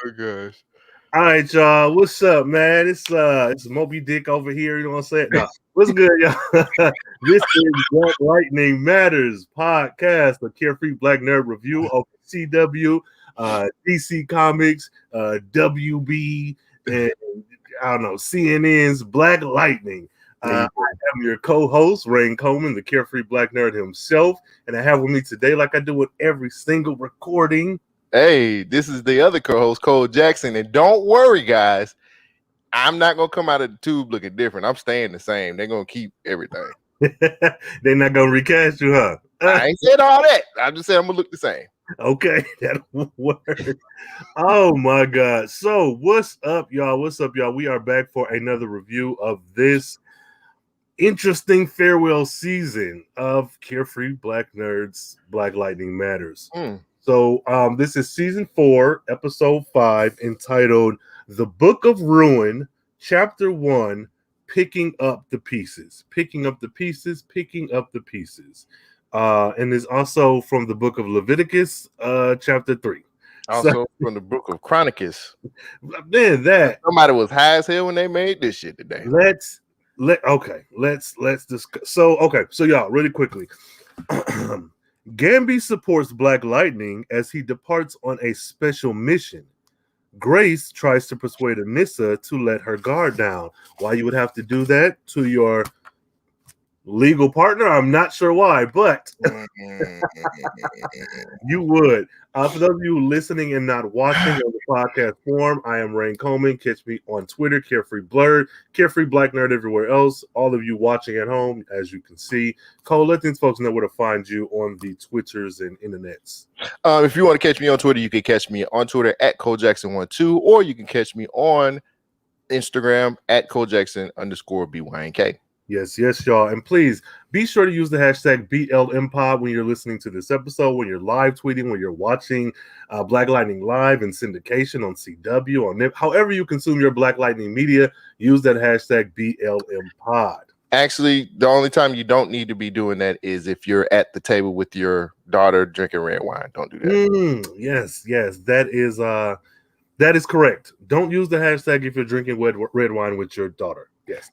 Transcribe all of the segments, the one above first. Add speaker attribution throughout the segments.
Speaker 1: Oh gosh.
Speaker 2: All right, y'all. What's up, man? It's Moby Dick over here. You know what I'm saying? No, what's good, y'all? This is Black Lightning Matters podcast, a Carefree Black Nerd review of CW, DC Comics, WB, and I don't know, CNN's Black Lightning. I am your co-host, Rain Coleman, the Carefree Black Nerd himself, and I have with me today, like I do with every single recording.
Speaker 1: Hey, this is the other co-host, Cole Jackson, and don't worry, guys. I'm not gonna come out of the tube looking different. I'm staying the same. They're gonna keep everything.
Speaker 2: They're not gonna recast you, huh?
Speaker 1: I ain't said all that. I just said I'm gonna look the same.
Speaker 2: Okay, that'll work. Oh my God! So what's up, y'all? What's up, y'all? We are back for another review of this interesting farewell season of Carefree Black Nerds Black Lightning Matters. So this is season 4, episode 5, entitled The Book of Ruin, chapter 1, Picking Up the Pieces. Picking up the pieces, picking up the pieces. And is also from the book of Leviticus, chapter 3.
Speaker 1: Also from the book of Chronicus.
Speaker 2: Man, that
Speaker 1: somebody was high as hell when they made this shit today.
Speaker 2: Let's discuss. So y'all, really quickly. Gambi supports Black Lightning as he departs on a special mission. Grace tries to persuade Anissa to let her guard down. Why you would have to do that to your legal partner, I'm not sure why, but you would. For those of you listening and not watching on the podcast form, I am Rain Coleman. Catch me on Twitter, Carefree Blurred, Carefree Black Nerd everywhere else. All of you watching at home, as you can see. Cole, let these folks know where to find you on the Twitters and internets.
Speaker 1: If you want to catch me on Twitter, you can catch me on Twitter at ColeJackson12, or you can catch me on Instagram at ColeJackson_BYNK.
Speaker 2: Yes, y'all. And please be sure to use the hashtag BLMPod when you're listening to this episode, when you're live tweeting, when you're watching Black Lightning Live and syndication on CW, on however you consume your Black Lightning media, use that hashtag BLMPod.
Speaker 1: Actually, the only time you don't need to be doing that is if you're at the table with your daughter drinking red wine. Don't do that.
Speaker 2: Yes, that is correct. Don't use the hashtag if you're drinking red wine with your daughter. Yes.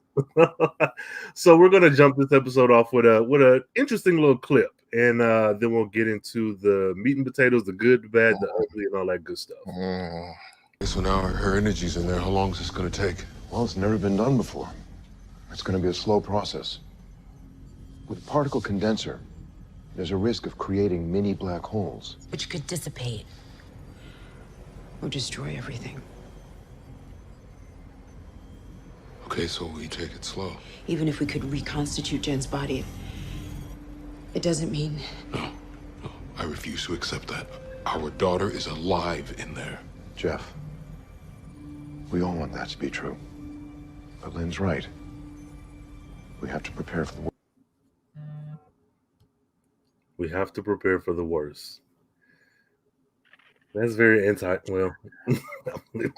Speaker 2: So we're gonna jump this episode off with a interesting little clip, and then we'll get into the meat and potatoes, the good, the bad, the ugly, and all that good stuff.
Speaker 3: So now her energy's in there. How long is this gonna take?
Speaker 4: Well, it's never been done before. It's gonna be a slow process. With a particle condenser, there's a risk of creating mini black holes,
Speaker 5: which could dissipate or destroy everything.
Speaker 3: Okay, so we take it slow.
Speaker 5: Even if we could reconstitute Jen's body, it doesn't mean...
Speaker 3: No, I refuse to accept that. Our daughter is alive in there.
Speaker 4: Jeff, we all want that to be true. But Lynn's right. We have to prepare for the worst.
Speaker 2: We have to prepare for the worst. That's very well.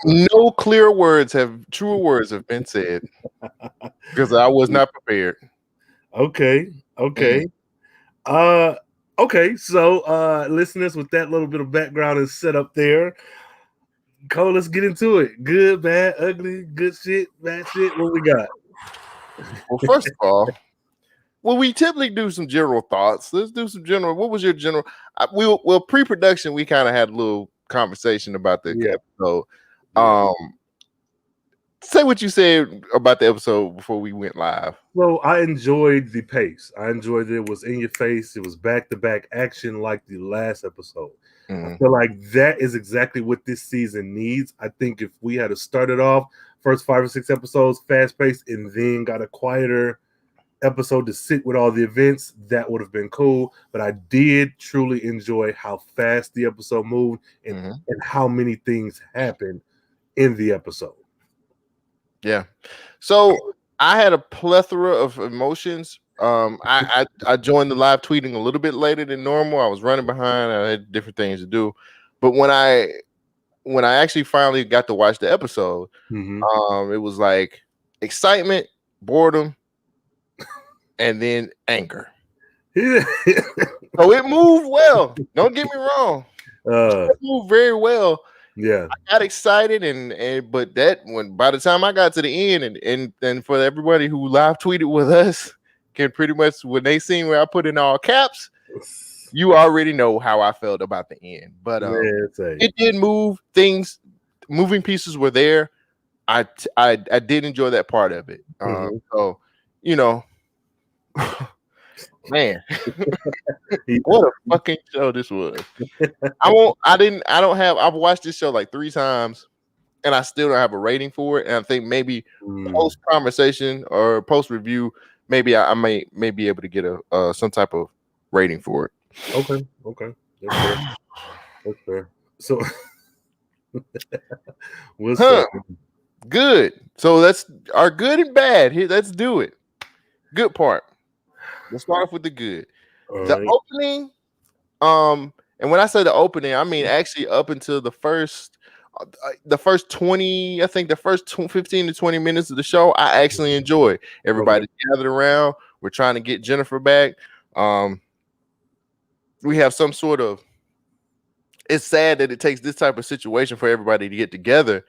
Speaker 1: No truer words have been said because I was not prepared.
Speaker 2: Okay. So listeners, with that little bit of background and set up there, Cole, let's get into it. Good, bad, ugly, good shit, bad shit. What we got?
Speaker 1: Well, first of all, we typically do some general thoughts. Let's do some general. What was your general? Pre-production, we kind of had a little conversation about the episode. Say what you said about the episode before we went live.
Speaker 2: Well, I enjoyed the pace. I enjoyed it. It was in your face. It was back-to-back action like the last episode. I feel like that is exactly what this season needs. I think if we had started off first 5 or 6 episodes fast-paced and then got a quieter episode to sit with all the events, that would have been cool. But I did truly enjoy how fast the episode moved and how many things happened in the episode.
Speaker 1: Yeah. So I had a plethora of emotions. I joined the live tweeting a little bit later than normal. I was running behind. I had different things to do. But when I actually finally got to watch the episode, it was like excitement, boredom, and then anger. So it moved well. Don't get me wrong. It moved very well.
Speaker 2: Yeah.
Speaker 1: I got excited, but that when by the time I got to the end, and for everybody who live tweeted with us, can pretty much when they seen where I put in all caps, you already know how I felt about the end. But it did move things. Moving pieces were there. I did enjoy that part of it. So, you know, man, what a fucking show this was. I've watched this show like 3 times and I still don't have a rating for it. And I think maybe post conversation or post review, maybe I may be able to get a some type of rating for it.
Speaker 2: Okay. That's fair. That's fair. So what's up?
Speaker 1: Good. So that's our good and bad. Here, let's do it. Good part. Let's start off with the good. Opening, and when I say the opening, I mean actually up until the first 20, I think the first 15 to 20 minutes of the show, I actually enjoy. Everybody gathered around. We're trying to get Jennifer back. We have some sort of. It's sad that it takes this type of situation for everybody to get together.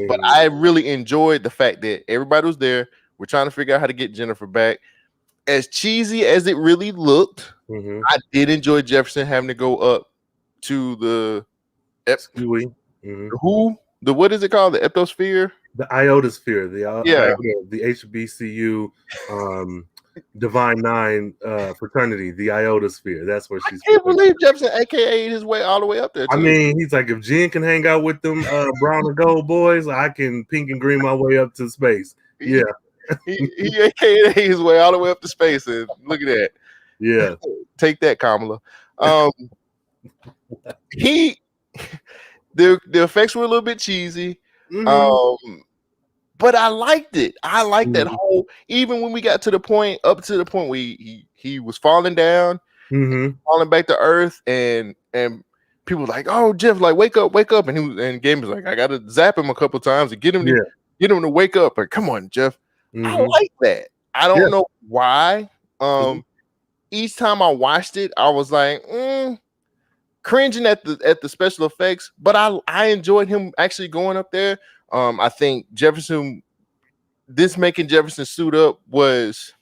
Speaker 1: But I really enjoyed the fact that everybody was there. We're trying to figure out how to get Jennifer back. As cheesy as it really looked, I did enjoy Jefferson having to go up to the what is it called? The eptosphere?
Speaker 2: The iotosphere, the HBCU Divine Nine fraternity, the iotosphere. That's where she's.
Speaker 1: I can't believe Jefferson, aka his way all the way up there.
Speaker 2: I mean, he's like, if Jen can hang out with them brown and gold boys, I can pink and green my way up to space. Yeah,
Speaker 1: he aka his way all the way up to space, and look at that.
Speaker 2: Yeah,
Speaker 1: take that, Kamala. The effects were a little bit cheesy. But I liked it. I liked that whole, even when we got to the point, up to the point where he was falling down, falling back to earth, and people were like, "Oh, Jeff, like wake up," and Gambi was like, "I gotta zap him a couple times to get him to wake up." Like, come on, Jeff. I like that. I don't know why. Each time I watched it, I was like, cringing at the special effects, but I enjoyed him actually going up there. I think making Jefferson suit up was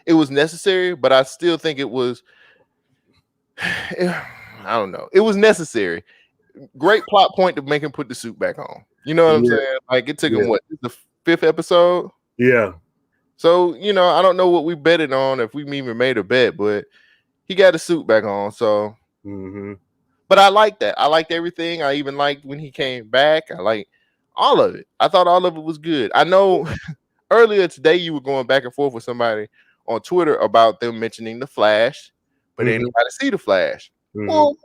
Speaker 1: necessary, but I still think it was, I don't know. It was necessary. Great plot point to make him put the suit back on. You know what I'm saying? Like it took him the 5th episode?
Speaker 2: Yeah.
Speaker 1: So, I don't know what we betted on, if we even made a bet, but he got the suit back on. So, but I liked that. I liked everything. I even liked when he came back. I liked all of it. I thought all of it was good. I know earlier today you were going back and forth with somebody on Twitter about them mentioning the Flash, but ain't nobody see the Flash. Well,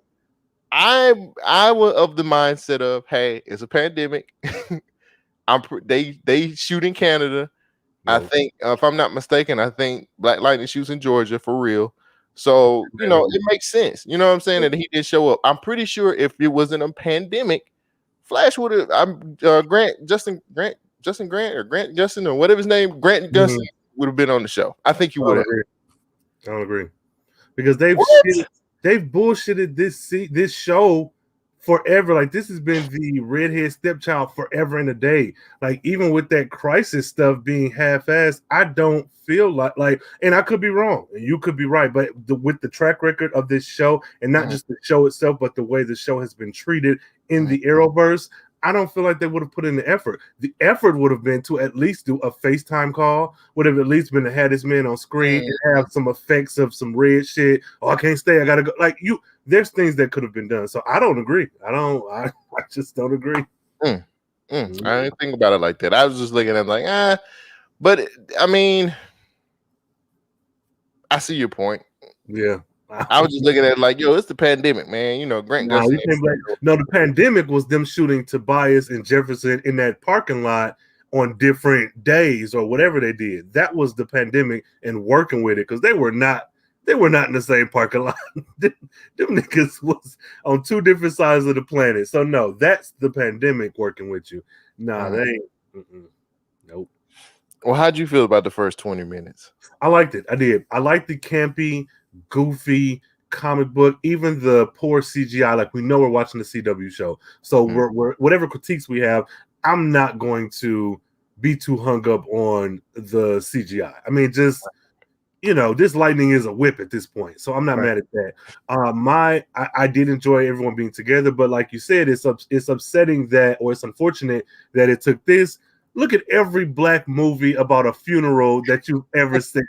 Speaker 1: I was of the mindset of, hey, it's a pandemic. They shoot in Canada. I think, if I'm not mistaken, I think Black Lightning shoots in Georgia for real. So, it makes sense. You know what I'm saying? That he did show up. I'm pretty sure if it wasn't a pandemic, Flash would have Grant Justin or whatever his name, Grant Gustin would have been on the show. I think you would have.
Speaker 2: I don't agree. Because they've bullshitted this show forever. Like, this has been the redhead stepchild forever and a day. Like, even with that crisis stuff being half-assed, I don't feel like, and I could be wrong, and you could be right, but with the track record of this show, and not just the show itself, but the way the show has been treated in the Arrowverse, I don't feel like they would have put in the effort. The effort would have been to at least do a FaceTime call, would have at least been to have this man on screen and have some effects of some red shit. Oh, I can't stay. I gotta go. Like, there's things that could have been done. So I don't agree. I just don't agree.
Speaker 1: I didn't think about it like that. I was just looking at it like, but I mean, I see your point.
Speaker 2: Yeah.
Speaker 1: I was just looking at it like, yo, it's the pandemic, man. Grant Gustin.
Speaker 2: No, the pandemic was them shooting Tobias and Jefferson in that parking lot on different days or whatever they did. That was the pandemic and working with it, because they were not in the same parking lot. them niggas was on 2 different sides of the planet. So no, that's the pandemic working with you. Nah, they ain't. Nope.
Speaker 1: Well, how'd you feel about the first 20 minutes?
Speaker 2: I liked it. I did. I liked the campy, goofy, comic book, even the poor CGI. Like we know we're watching the CW show, so we're whatever critiques we have, I'm not going to be too hung up on the CGI. I mean, just this lightning is a whip at this point, so I'm not mad at that. I did enjoy everyone being together, but like you said, it's upsetting that, or it's unfortunate that it took this. Look at every black movie about a funeral that you've ever seen.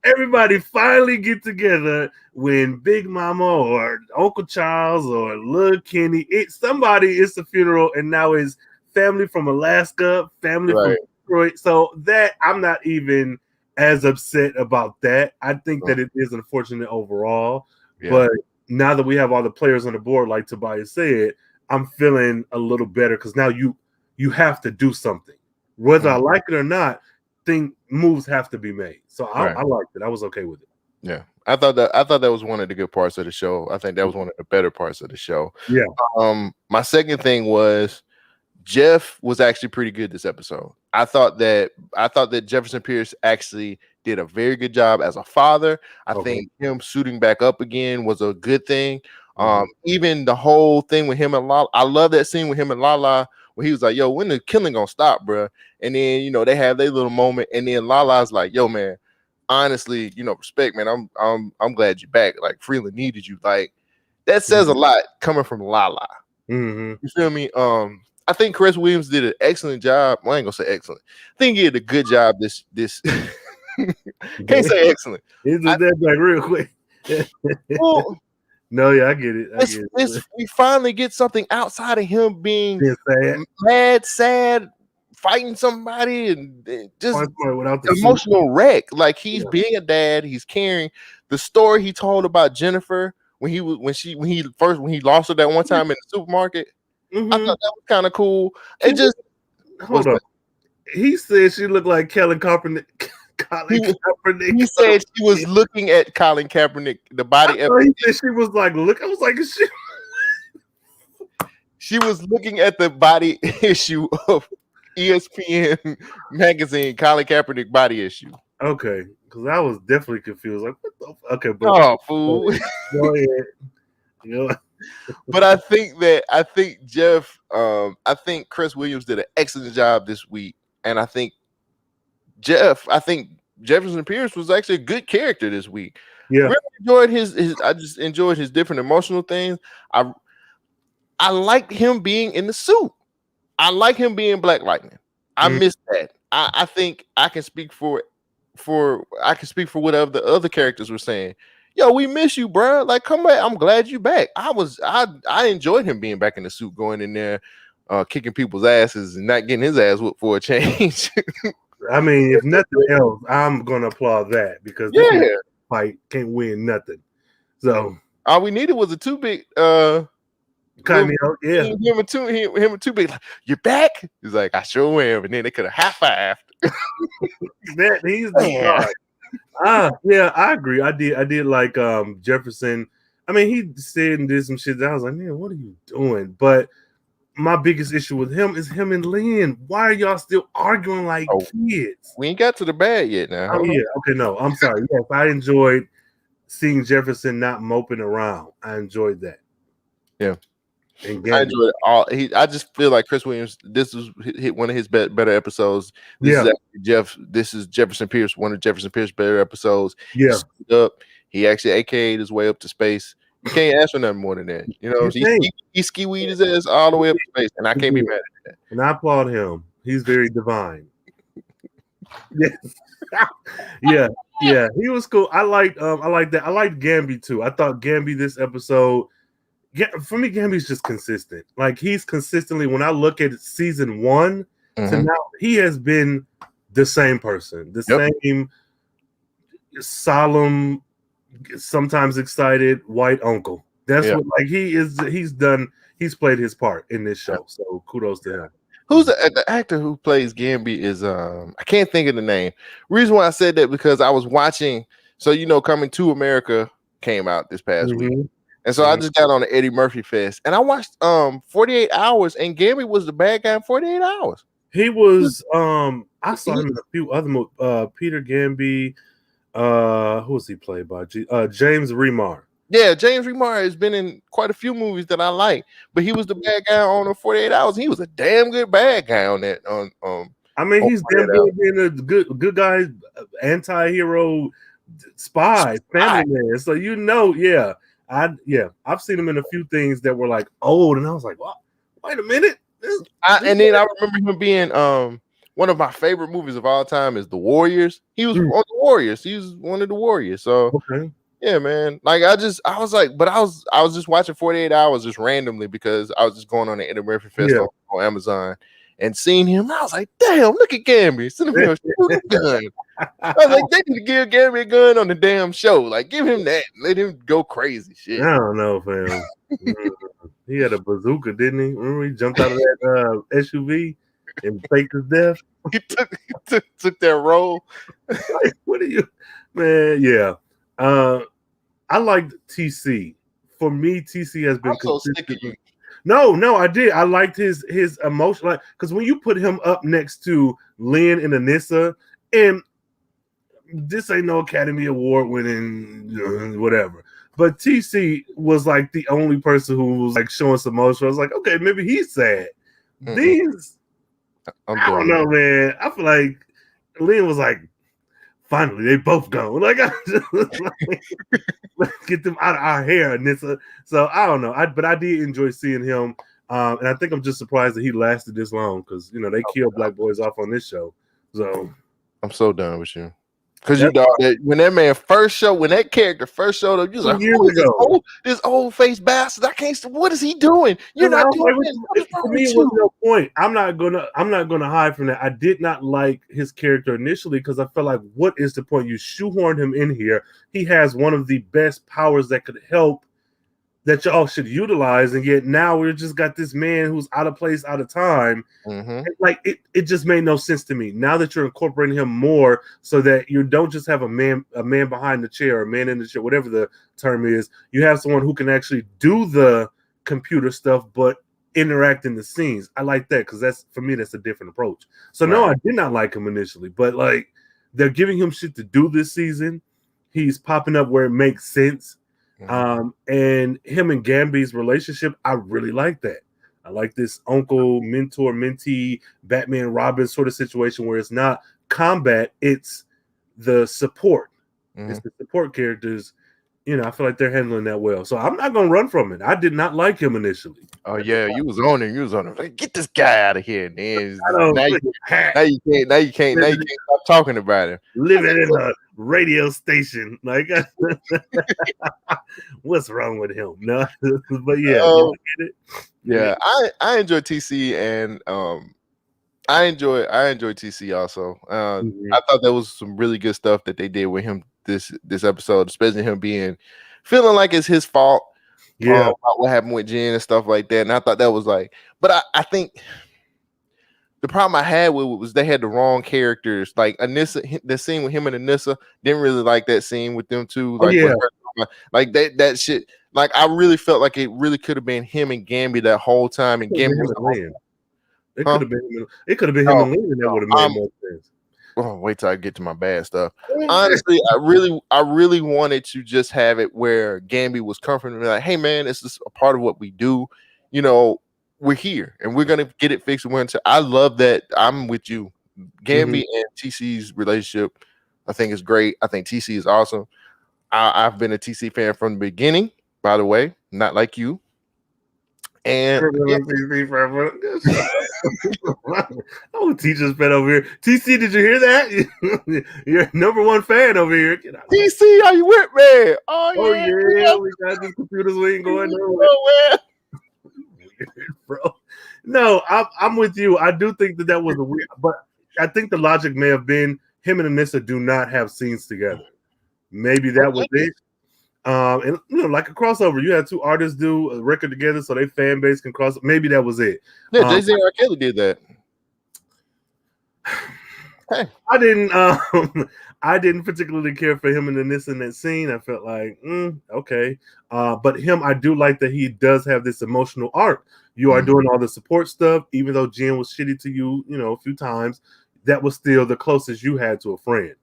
Speaker 2: Everybody finally get together when Big Mama or Uncle Charles or Lil Kenny, it's a funeral, and now it's family from Alaska, family from Detroit. So that I'm not even as upset about that. I think that it is unfortunate overall, but now that we have all the players on the board, like Tobias said, I'm feeling a little better because now you have to do something, whether I like it or not. Moves have to be made. So I liked it. I was okay with it.
Speaker 1: Yeah, I thought that was one of the good parts of the show. I think that was one of the better parts of the show.
Speaker 2: Yeah.
Speaker 1: My second thing was Jeff was actually pretty good this episode. I thought that Jefferson Pierce actually did a very good job as a father. I think him suiting back up again was a good thing. Even the whole thing with him and Lala, I love that scene with him and Lala where he was like, "Yo, when the killing gonna stop, bro?" And then they have their little moment, and then Lala's like, "Yo, man, honestly, respect, man. I'm glad you're back. Like Freeland needed you." Like that says a lot coming from Lala. You feel me? I think Chris Williams did an excellent job. Well, I ain't gonna say excellent. I think he did a good job. This can't say excellent.
Speaker 2: He did that back real quick.
Speaker 1: Well,
Speaker 2: no, yeah, I get it.
Speaker 1: We finally get something outside of him being
Speaker 2: sad.
Speaker 1: mad, sad, fighting somebody, and just
Speaker 2: without the
Speaker 1: emotional wreck. Like he's being a dad. He's caring. The story he told about Jennifer when he lost her that one time in the supermarket. I thought that was kind of cool. It just
Speaker 2: hold on. He said she looked like Colin Kaepernick.
Speaker 1: He said she was looking at Colin Kaepernick, the body.
Speaker 2: He said she was like, look. I was like,
Speaker 1: she was looking at the body issue of ESPN magazine, Colin Kaepernick body issue.
Speaker 2: Okay, because I was definitely confused. Like, what the? Okay, but
Speaker 1: fool.
Speaker 2: Go ahead.
Speaker 1: But I think Jeff, I think Chris Williams did an excellent job this week, and I think Jefferson Pierce was actually a good character this week.
Speaker 2: Yeah,
Speaker 1: really enjoyed his. I just enjoyed his different emotional things. I liked him being in the suit. I like him being Black Lightning. I miss that. I think I can speak for what the other characters were saying. Yo, we miss you, bro. Like, come back. I'm glad you back. I enjoyed him being back in the suit, going in there, kicking people's asses and not getting his ass whooped for a change.
Speaker 2: I mean, if nothing else, I'm gonna applaud that because this fight can't win nothing. So
Speaker 1: all we needed was a too big
Speaker 2: cameo. Yeah,
Speaker 1: him and too big. Like, you're back. He's like, I sure am. And then they could have high-fived.
Speaker 2: He's the guy. Yeah, I agree. I did like Jefferson. I mean, he said and did some shit that I was like, man, what are you doing? But my biggest issue with him is him and Lynn. Why are y'all still arguing like kids?
Speaker 1: We ain't got to the bad yet now.
Speaker 2: Oh, yeah. Okay, no, I'm sorry. Yes, I enjoyed seeing Jefferson not moping around. I enjoyed that.
Speaker 1: Yeah.
Speaker 2: And
Speaker 1: I enjoyed it all. I just feel like Chris Williams, this was one of his better episodes. This is Jefferson Pierce, one of Jefferson Pierce's better episodes.
Speaker 2: Yeah.
Speaker 1: He actually AK'd his way up to space. You can't ask for nothing more than that. He ski-weed his ass all the way up to space, and I can't be mad at that.
Speaker 2: And I applaud him. He's very divine. Yeah. Yeah. He was cool. I liked that. I liked Gambi too. I thought Gambi this episode. Yeah, for me, Gambi's just consistent. Like he's consistently, when I look at season 1 to now, he has been the same person, the same solemn, sometimes excited white uncle. That's what like he is. He's played his part in this show. So kudos to him.
Speaker 1: Who's the actor who plays Gambi is I can't think of the name. Reason why I said that because I was watching. So Coming to America came out this past week. And so I just got on the Eddie Murphy Fest, and I watched 48 Hours, and Gambi was the bad guy in 48 Hours.
Speaker 2: He was I saw him in a few other movies. Peter Gambi, who was he played by? James Remar.
Speaker 1: Yeah, James Remar has been in quite a few movies that I like, but he was the bad guy on 48 Hours. He was a damn good bad guy on that.
Speaker 2: I mean,
Speaker 1: on
Speaker 2: he's
Speaker 1: 48
Speaker 2: damn good
Speaker 1: Hours.
Speaker 2: at being a good guy, anti-hero, spy, family man. So I've seen him in a few things that were like old, and I was like, "What? Wait a minute!"
Speaker 1: And then I remember him being one of my favorite movies of all time is The Warriors. He was on The Warriors. He was one of the Warriors. So
Speaker 2: Okay.
Speaker 1: yeah, man. Like I was like, but I was just watching 48 Hours just randomly because I was just going on the Intermurphy Fest on Amazon and seeing him. I was like, damn, look at Gambi. Send him here shooting a gun. I was like, they need to give Gambi a gun on the damn show. Like, give him that. Let him go crazy. Shit.
Speaker 2: I don't know, fam. He had a bazooka, didn't he? Remember he jumped out of that SUV and faked his death?
Speaker 1: He took that role.
Speaker 2: Like, what are you, man? Yeah. I liked TC. For me, TC has been
Speaker 1: so sick of you.
Speaker 2: No, I did. I liked his emotion, like because when you put him up next to Lynn and Anissa, and this ain't no Academy Award winning whatever, but TC was like the only person who was like showing some emotion. I was like, okay, maybe he's sad. These, I don't know, man. I feel like Lynn was like, finally, they both gone. Like, I just let's get them out of our hair, Anissa. So I don't know. But I did enjoy seeing him, and I think I'm just surprised that he lasted this long because they killed black boys off on this show. So
Speaker 1: I'm so done with you. Because you know that when that man when that character first showed up, you was like,
Speaker 2: years ago,
Speaker 1: this old face bastard. I can't. What is he doing? You're not doing this.
Speaker 2: For me, it was no point. I'm not gonna hide from that. I did not like his character initially because I felt like, what is the point? You shoehorned him in here. He has one of the best powers that could help, that y'all should utilize, and yet now we're just got this man who's out of place, out of time. Like it just made no sense to me. Now that you're incorporating him more, so that you don't just have a man behind the chair, or a man in the chair, whatever the term is, you have someone who can actually do the computer stuff, but interact in the scenes. I like that because that's a different approach. So no, I did not like him initially, but like they're giving him shit to do this season. He's popping up where it makes sense. And him and Gambi's relationship, I really like that. I like this uncle, mentor, mentee, Batman, Robin sort of situation where it's not combat, it's the support. It's the support characters. I feel like they're handling that well. So I'm not gonna run from it. I did not like him initially.
Speaker 1: Oh yeah, you was on it. Like, get this guy out of here. Now you can't stop talking about him.
Speaker 2: Living in a radio station, like what's wrong with him? No, but
Speaker 1: yeah, I enjoy TC, and I enjoy TC also. I thought that was some really good stuff that they did with him this episode, especially him feeling like it's his fault. About what happened with Jen and stuff like that. And I thought that was like, but I think the problem I had with it was they had the wrong characters. Like Anissa, the scene with him and Anissa, didn't really like that scene with them two. Like, like that shit. Like I really felt like it really could have been him and Gambi that whole time, and Gambi was
Speaker 2: it could have been him. It could have been him and Lynn, and that would have made more sense.
Speaker 1: Oh, wait till I get to my bad stuff. Honestly, I really wanted to just have it where Gambi was comforting me, like, hey man, this is a part of what we do. We're here and we're gonna get it fixed. I love that. I'm with you. Gambi and TC's relationship, I think, is great. I think TC is awesome. I've been a TC fan from the beginning, by the way, not like you. And
Speaker 2: oh, teacher's fan over here. TC, did you hear that? You're number one fan over here.
Speaker 1: TC, are you with me? Oh
Speaker 2: yeah, we got these computers. We ain't going nowhere. Bro, no, I'm with you. I do think that was a weird, but I think the logic may have been him and Anissa do not have scenes together. Maybe that was it. And like a crossover, you had two artists do a record together so their fan base can cross. Maybe that was it.
Speaker 1: Yeah, Jay-Z and R. Kelly did that. Hey,
Speaker 2: I didn't particularly care for him and Anissa in that scene. I felt like, okay. But him, I do like that he does have this emotional arc. You are doing all the support stuff, even though Jen was shitty to you, a few times. That was still the closest you had to a friend.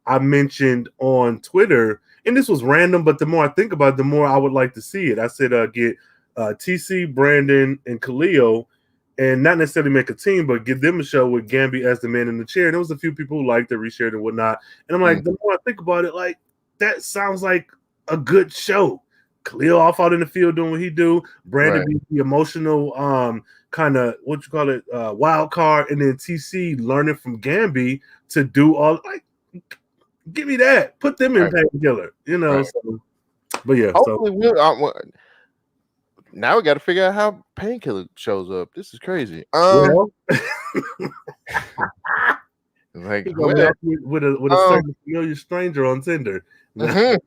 Speaker 2: I mentioned on Twitter, and this was random, but the more I think about it, the more I would like to see it. I said, get TC, Brandon, and Khalil, and not necessarily make a team, but give them a show with Gambi as the man in the chair. And there was a few people who liked it, reshared and whatnot. And I'm like, the more I think about it, like that sounds like a good show. Khalil off out in the field doing what he do. Brandon be the emotional, kind of wild card, and then TC learning from Gambi to do all like. Give me that. Put them in Painkiller, you know.
Speaker 1: Right.
Speaker 2: So, but yeah.
Speaker 1: Hopefully now we got to figure out how Painkiller shows up. This is crazy. Like
Speaker 2: with a certain familiar stranger on Tinder.
Speaker 1: Come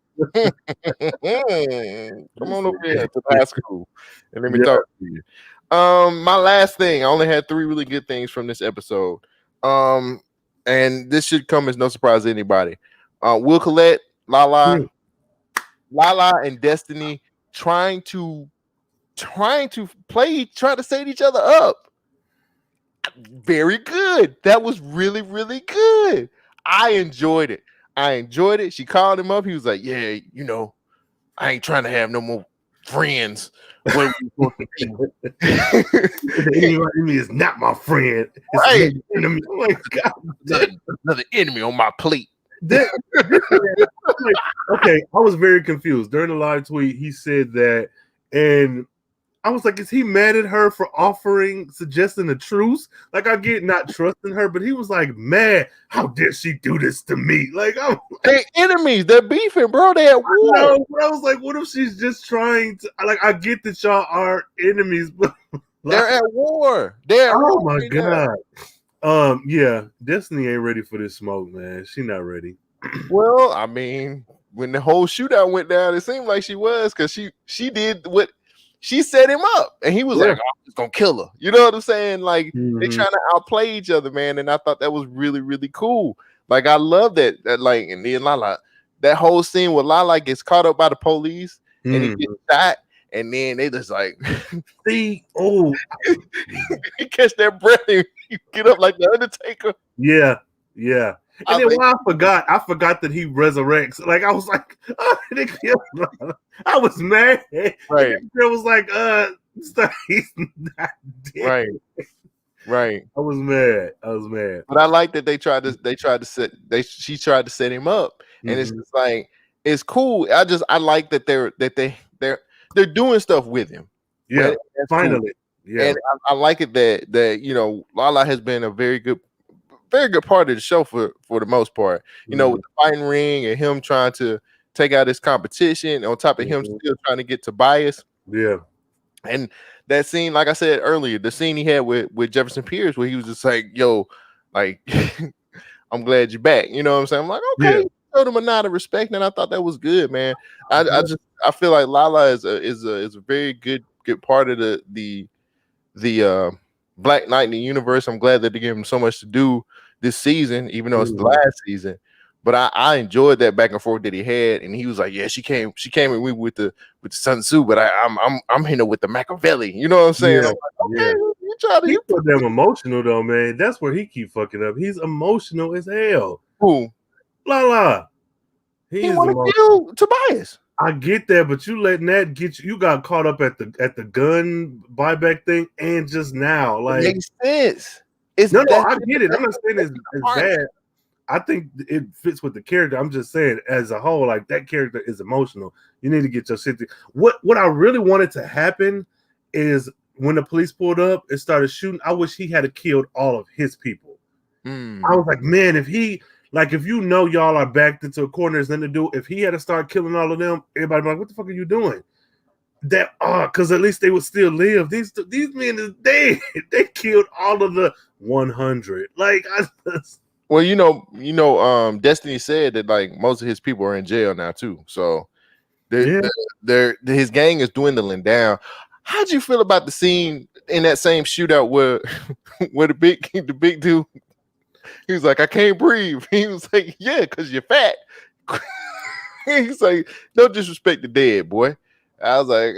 Speaker 1: on over here to high school and let me talk to you. My last thing, I only had 3 really good things from this episode. And this should come as no surprise to anybody. Will Collette, Lala, and Destiny trying to set each other up. Very good. That was really, really good. I enjoyed it. She called him up. He was like, yeah, you know, I ain't trying to have no more friends. What we supposed to be?
Speaker 2: The enemy is not my friend. It's
Speaker 1: right.
Speaker 2: Enemy. Oh my God.
Speaker 1: Another enemy on my plate.
Speaker 2: Okay, I was very confused. During the live tweet, he said that, and I was like, is he mad at her for suggesting a truce? Like, I get not trusting her, but he was like, mad. How dare she do this to me? Like,
Speaker 1: they're enemies. They're beefing, bro. They're at war.
Speaker 2: No, but I was like, what if she's just trying to, like, I get that y'all are enemies, but
Speaker 1: they're at war.
Speaker 2: Oh my God. Yeah, Destiny ain't ready for this smoke, man. She not ready.
Speaker 1: Well, I mean, when the whole shootout went down, it seemed like she was, because she did what she set him up, and he was like, "I'm just gonna kill her." You know what I'm saying? Like they trying to outplay each other, man. And I thought that was really, really cool. Like I love that. Like, and then Lala, that whole scene where Lala gets caught up by the police and he gets shot. And then they just like,
Speaker 2: see,
Speaker 1: he catch that breath and you get up like the Undertaker.
Speaker 2: Yeah. And then I forgot that he resurrects. Like I was like, they killed him. I was mad.
Speaker 1: Right.
Speaker 2: The girl was like, he's not dead.
Speaker 1: Right.
Speaker 2: I was mad.
Speaker 1: But I like that she tried to set him up, and it's just like it's cool. I like that they're doing stuff with him.
Speaker 2: Yeah, finally. Cool. Yeah,
Speaker 1: and I like it that you know Lala has been a very good part of the show for the most part. You know, with the fighting ring and him trying to take out his competition, on top of him still trying to get Tobias.
Speaker 2: Yeah,
Speaker 1: and that scene, like I said earlier, the scene he had with Jefferson Pierce, where he was just like, "Yo, like, I'm glad you're back." You know what I'm saying? I'm like, okay. Showed him a nod of respect, and I thought that was good, man. I feel like Lala is a very good part of the Black Knight in the universe. I'm glad that they gave him so much to do this season, even though it's the last season. But I enjoyed that back and forth that he had, and he was like, "Yeah, she came with me with the Sun Tzu, but I'm hitting her with the Machiavelli." You know what I'm saying?
Speaker 2: Yeah.
Speaker 1: I'm like, okay, you try to.
Speaker 2: He's so damn emotional though, man. That's where he keep fucking up. He's emotional as hell.
Speaker 1: Who?
Speaker 2: Lala.
Speaker 1: He want to kill Tobias.
Speaker 2: I get that, but you letting that get you. You got caught up at the gun buyback thing, and just now, like,
Speaker 1: it makes sense.
Speaker 2: No, I get it. I'm not saying it's bad. I think it fits with the character. I'm just saying, as a whole, like that character is emotional. You need to get your shit. What I really wanted to happen is when the police pulled up and started shooting. I wish he had killed all of his people. I was like, man, if you know y'all are backed into a corner, there's nothing to do. If he had to start killing all of them, everybody be like, what the fuck are you doing? That because at least they would still live. These men is dead. They killed all of the 100. Like
Speaker 1: well, you know, Destiny said that like most of his people are in jail now too. So his gang is dwindling down. How'd you feel about the scene in that same shootout where the big dude? He was like, I can't breathe. He was like, yeah, because you're fat. He's like, no disrespect the dead, boy. I was like,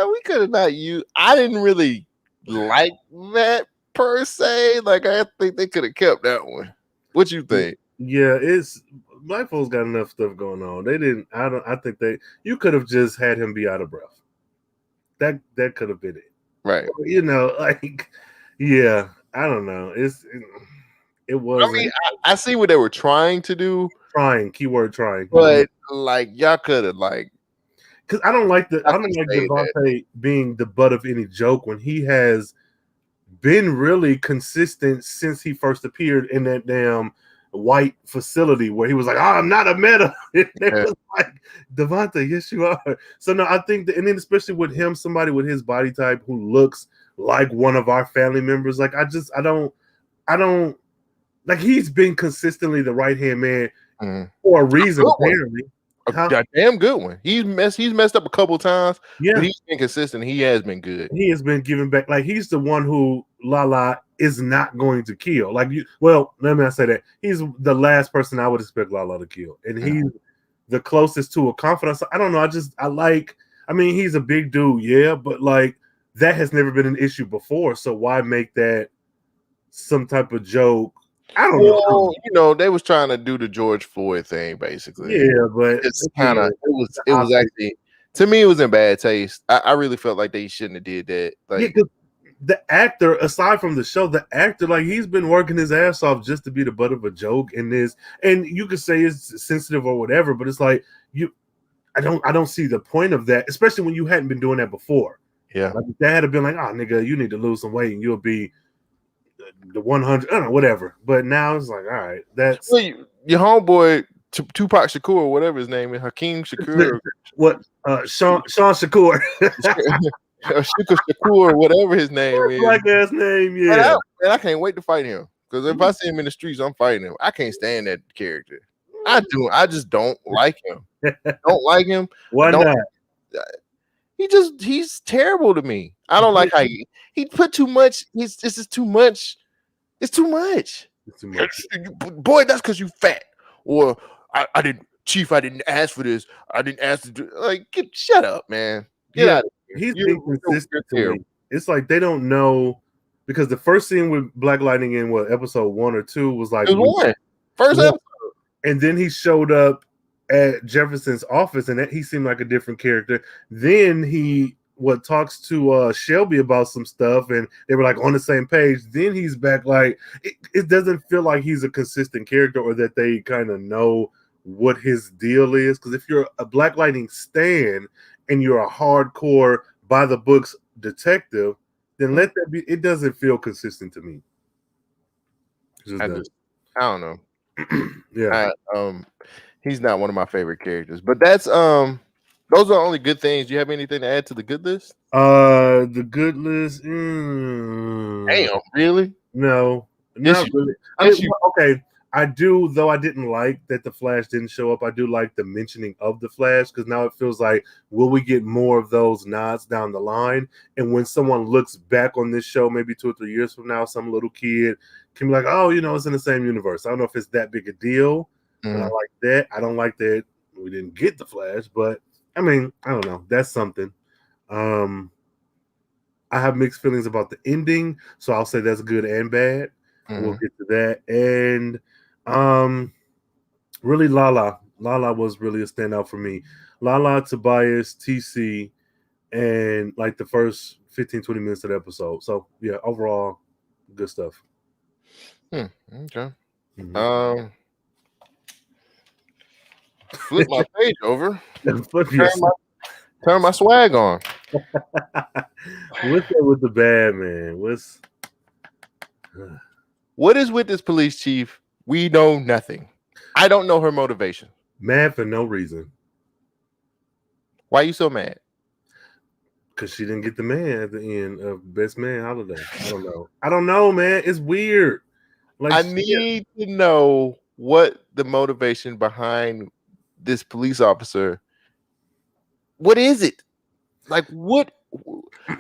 Speaker 1: we could have not used. I didn't really like that per se. Like, I think they could have kept that one. What you think?
Speaker 2: Yeah, it's black folks got enough stuff going on. They didn't. I think you could have just had him be out of breath. That could have been it.
Speaker 1: Right.
Speaker 2: You know, like, yeah. I don't know. It wasn't.
Speaker 1: I mean, I see what they were trying to do.
Speaker 2: Keyword trying.
Speaker 1: But like y'all could have like,
Speaker 2: because I don't like Devontae being the butt of any joke when he has been really consistent since he first appeared in that damn white facility where he was like, "Oh, I'm not a meta." It was like, Devontae, yes, you are. So no, I think and then especially with him, somebody with his body type who looks like one of our family members, like I don't like he's been consistently the right hand man for a reason, apparently.
Speaker 1: A damn good one. He's messed up a couple times, but he's been consistent. He has been good.
Speaker 2: He has been giving back. Like he's the one who Lala is not going to kill. Like let me not say that. He's the last person I would expect Lala to kill, and he's the closest to a confidant. I don't know. I mean, he's a big dude, yeah, but like that has never been an issue before. So why make that some type of joke? I don't know.
Speaker 1: You know, they was trying to do the George Floyd thing, basically.
Speaker 2: Yeah, but
Speaker 1: it's kind of it was actually, to me, it was in bad taste. I really felt like they shouldn't have did that. Like
Speaker 2: the actor, aside from the show, the actor, like he's been working his ass off just to be the butt of a joke in this. And you could say it's sensitive or whatever, but it's like I don't see the point of that, especially when you hadn't been doing that before.
Speaker 1: Yeah,
Speaker 2: like dad had been like, "Oh, nigga, you need to lose some weight and you'll be the 100, I don't know, whatever." But now it's like, all right, that's
Speaker 1: your homeboy Tupac Shakur, whatever his name is, Hakeem Shakur.
Speaker 2: What Sean Shakur.
Speaker 1: Shakur, whatever his name is.
Speaker 2: Black ass name, yeah.
Speaker 1: And I can't wait to fight him. Because if I see him in the streets, I'm fighting him. I can't stand that character. I just don't like him. Don't like him.
Speaker 2: Why not?
Speaker 1: He's terrible to me. I don't like how he put too much. This is too much. It's too much. Boy, that's because you fat. Or I didn't ask for this. I didn't ask to do, like, shut up, man. Get out of here.
Speaker 2: He's being consistent to me. It's like they don't know, because the first scene with Black Lightning in episode 1 or 2 was like
Speaker 1: first episode.
Speaker 2: And then he showed up at Jefferson's office, and he seemed like a different character. Then he talks to Shelby about some stuff, and they were like on the same page. Then he's back. Like it doesn't feel like he's a consistent character, or that they kind of know what his deal is. Because if you're a Black Lightning stan and you're a hardcore by the books detective, then let that be. It doesn't feel consistent to me.
Speaker 1: I don't know.
Speaker 2: Yeah.
Speaker 1: He's not one of my favorite characters, but that's those are the only good things. Do you have anything to add to the good list?
Speaker 2: The good list.
Speaker 1: Damn, really?
Speaker 2: No, not really. Okay, I do, though. I didn't like that the Flash didn't show up. I do like the mentioning of the Flash, because now it feels like, will we get more of those nods down the line? And when someone looks back on this show, maybe 2 or 3 years from now, some little kid can be like, "Oh, it's in the same universe." I don't know if it's that big a deal. And I like that. I don't like that we didn't get the Flash, but I mean, I don't know. That's something. I have mixed feelings about the ending, so I'll say that's good and bad. We'll get to that. And really, Lala was really a standout for me. Lala, Tobias, TC, and like the first 15-20 minutes of the episode. So yeah, overall, good stuff.
Speaker 1: Okay. Flip my page over. Turn my swag on.
Speaker 2: What's up with the bad man?
Speaker 1: What is with this police chief? We know nothing. I don't know her motivation.
Speaker 2: Mad for no reason.
Speaker 1: Why are you so mad?
Speaker 2: Because she didn't get the man at the end of Best Man Holiday. I don't know, man. It's weird. Like,
Speaker 1: I need to know what the motivation behind this police officer. What is it? Like, what?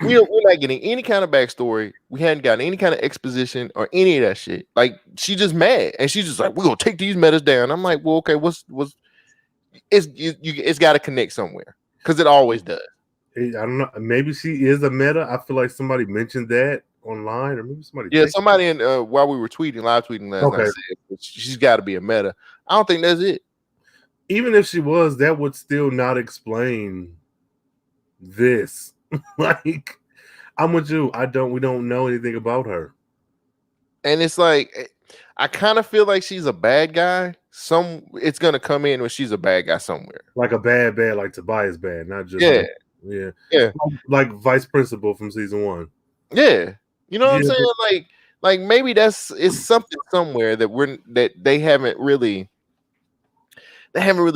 Speaker 1: We're not getting any kind of backstory. We hadn't gotten any kind of exposition or any of that shit. Like, she just mad, and she's just like, "We're gonna take these metas down." I'm like, well, okay, it's got to connect somewhere, because it always does.
Speaker 2: I don't know. Maybe she is a meta. I feel like somebody mentioned that online, or maybe somebody.
Speaker 1: Yeah, somebody in while we were live tweeting last night, said she's got to be a meta. I don't think that's it.
Speaker 2: even if she was, that would still not explain this. Like, I'm with you. We don't know anything about her.
Speaker 1: And it's like, I kind of feel like she's a bad guy. It's gonna come in when she's a bad guy somewhere.
Speaker 2: Like a bad, like Tobias bad, not just
Speaker 1: Yeah.
Speaker 2: yeah. Like Vice Principal from season 1.
Speaker 1: Yeah. You know what I'm saying? Like maybe it's something somewhere that they haven't really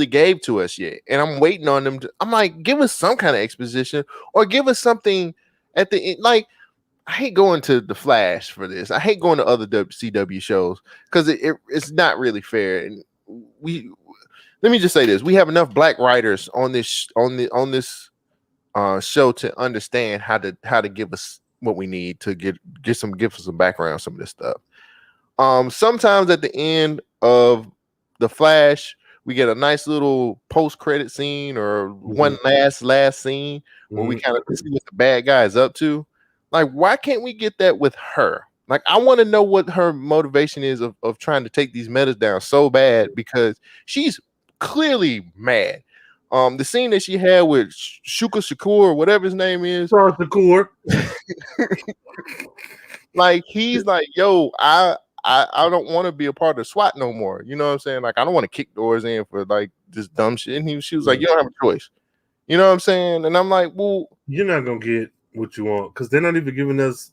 Speaker 1: gave to us yet. And I'm waiting on them I'm like, give us some kind of exposition or give us something at the end. Like, I hate going to The Flash for this. I hate going to other CW shows because it's not really fair. And let me just say this: we have enough black writers on this show to understand how to give us what we need to give us some background on some of this stuff. Sometimes at the end of The Flash, we get a nice little post-credit scene or one last scene where we kind of see what the bad guy is up to. Like, why can't we get that with her? Like, I want to know what her motivation is of trying to take these metas down so bad, because she's clearly mad. The scene that she had with Shuka Shakur, or whatever his name is,
Speaker 2: Shakur.
Speaker 1: like, he's like, yo, I don't want to be a part of SWAT no more. You know what I'm saying? Like, I don't want to kick doors in for like this dumb shit. And she was like, you don't have a choice. You know what I'm saying? And I'm like, well,
Speaker 2: you're not gonna get what you want because they're not even giving us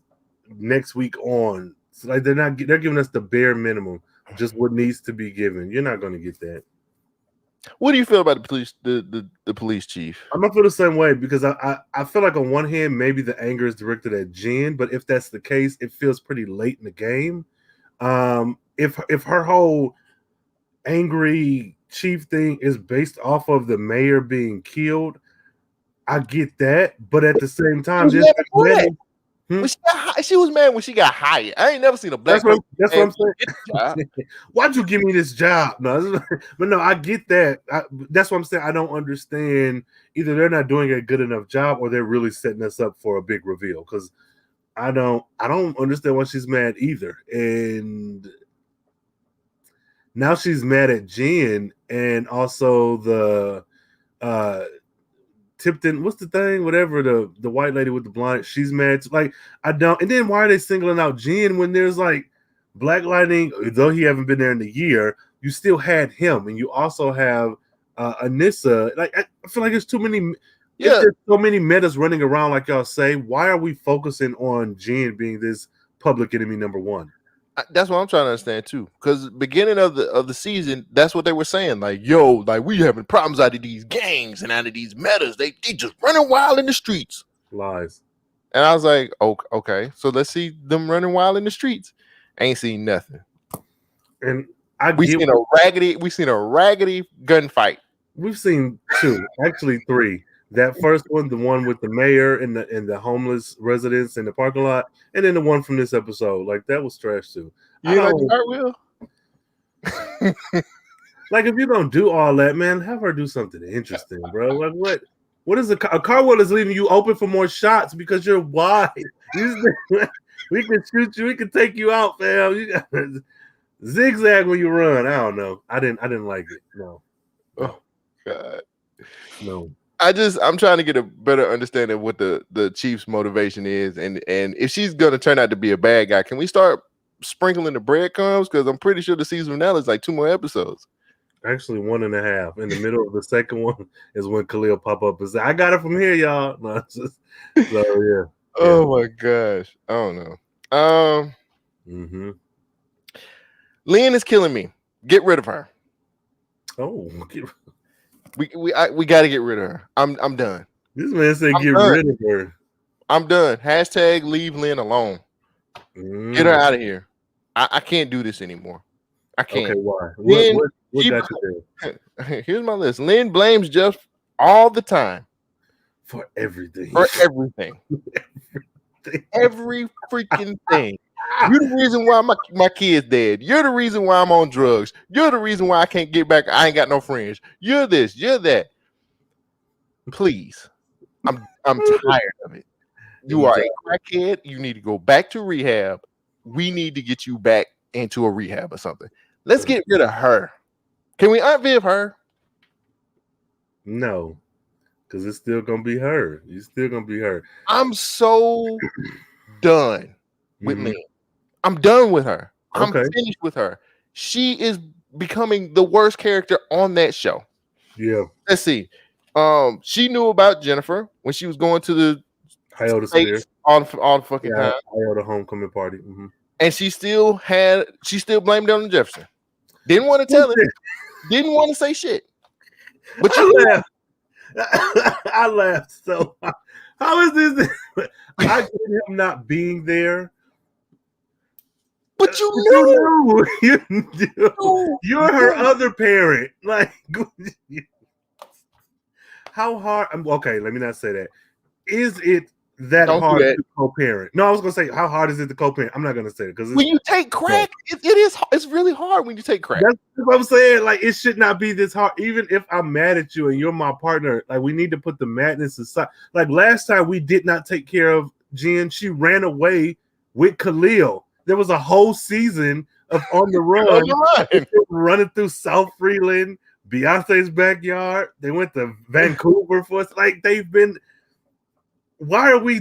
Speaker 2: next week on. So like they're giving us the bare minimum, just what needs to be given. You're not gonna get that.
Speaker 1: What do you feel about the police, the police chief?
Speaker 2: I'm gonna feel the same way because I feel like on one hand maybe the anger is directed at Jen, but if that's the case, it feels pretty late in the game. If her whole angry chief thing is based off of the mayor being killed, I get that, but at the same time,
Speaker 1: she was mad when she got hired. I ain't never seen a black person.
Speaker 2: That's what I'm saying. Why'd you give me this job? No, but no, I get that. That's what I'm saying. I don't understand. Either they're not doing a good enough job, or they're really setting us up for a big reveal. Because I don't understand why she's mad either. And now she's mad at Jen and also the Tipton, what's the thing? Whatever, the white lady with the blonde, she's mad. Like, I don't. And then why are they singling out Jen when there's like Black Lightning? Though he haven't been there in a year, you still had him, and you also have Anissa. Like, I feel like there's too many. Yeah, there's so many metas running around, like y'all say. Why are we focusing on Jen being this public enemy number one?
Speaker 1: That's what I'm trying to understand too. Because beginning of the season, that's what they were saying. Like, yo, like we having problems out of these gangs and out of these metas. They just running wild in the streets.
Speaker 2: Lies.
Speaker 1: And I was like, okay, so let's see them running wild in the streets. Ain't seen nothing.
Speaker 2: And
Speaker 1: we seen a raggedy gunfight.
Speaker 2: We've seen 2, actually 3. That first one, the one with the mayor and the homeless residents in the parking lot, and then the one from this episode, like that was trash too.
Speaker 1: You like Cartwheel?
Speaker 2: Like, if you're gonna do all that, man, have her do something interesting, bro. Like, what is a Cartwheel is leaving you open for more shots because you're wide. We can shoot you, we can take you out, fam. You got zigzag when you run. I don't know. I didn't like it. No.
Speaker 1: Oh God.
Speaker 2: No.
Speaker 1: I'm trying to get a better understanding of what the Chief's motivation is, and if she's gonna turn out to be a bad guy, can we start sprinkling the breadcrumbs? Because I'm pretty sure the season finale is like 2 more episodes.
Speaker 2: Actually, 1.5. In the middle of the second one is when Khalil pop up and say, "I got it from here, y'all." No, so yeah.
Speaker 1: Oh my gosh, I don't know. Lynn is killing me. Get rid of her.
Speaker 2: Oh.
Speaker 1: We got to get rid of her. I'm done.
Speaker 2: This man said get rid of her.
Speaker 1: I'm done. # leave Lynn alone. Get her out of here. I can't do this anymore. I can't.
Speaker 2: Okay, why? What got you
Speaker 1: there? Here's my list. Lynn blames Jeff all the time.
Speaker 2: For everything.
Speaker 1: Every freaking thing. You're the reason why my kid's dead. You're the reason why I'm on drugs. You're the reason why I can't get back. I ain't got no friends. You're this. You're that. Please. I'm tired of it. You are a crackhead. You need to go back to rehab. We need to get you back into a rehab or something. Let's get rid of her. Can we Aunt Viv her?
Speaker 2: No, because it's still gonna be her. It's still gonna be her.
Speaker 1: I'm so done with
Speaker 2: Mhm.
Speaker 1: Lynn. I'm done with her. I'm
Speaker 2: Okay.
Speaker 1: finished with her. She is becoming the worst character on that show.
Speaker 2: Yeah.
Speaker 1: Let's see. She knew about Jennifer when she was going to the
Speaker 2: Iota
Speaker 1: space
Speaker 2: Severe.
Speaker 1: all the fucking
Speaker 2: Yeah,
Speaker 1: time,
Speaker 2: Iota homecoming party. Mm-hmm.
Speaker 1: and she still blamed it on Jefferson. Didn't want to tell him. Didn't want to say shit. But
Speaker 2: I
Speaker 1: you
Speaker 2: laughed. I laughed. So how is this? I get him not being there.
Speaker 1: But you
Speaker 2: knew. You knew.
Speaker 1: knew.
Speaker 2: You're her other parent. Like, how hard? Okay, let me not say that. Is it that
Speaker 1: Don't do
Speaker 2: hard
Speaker 1: that.
Speaker 2: to co-parent? No, I was gonna say, how hard is it to co-parent? I'm not gonna say it because
Speaker 1: When you take crack, it's really hard when you take crack.
Speaker 2: that's what I'm saying. Like, it should not be this hard. Even if I'm mad at you and you're my partner, like, we need to put the madness aside. Like, last time we did not take care of Jen. She ran away with Khalil. There was a whole season of on the run, running through South Freeland, Beyonce's backyard. They went to Vancouver for us. Like, they've been. Why are we?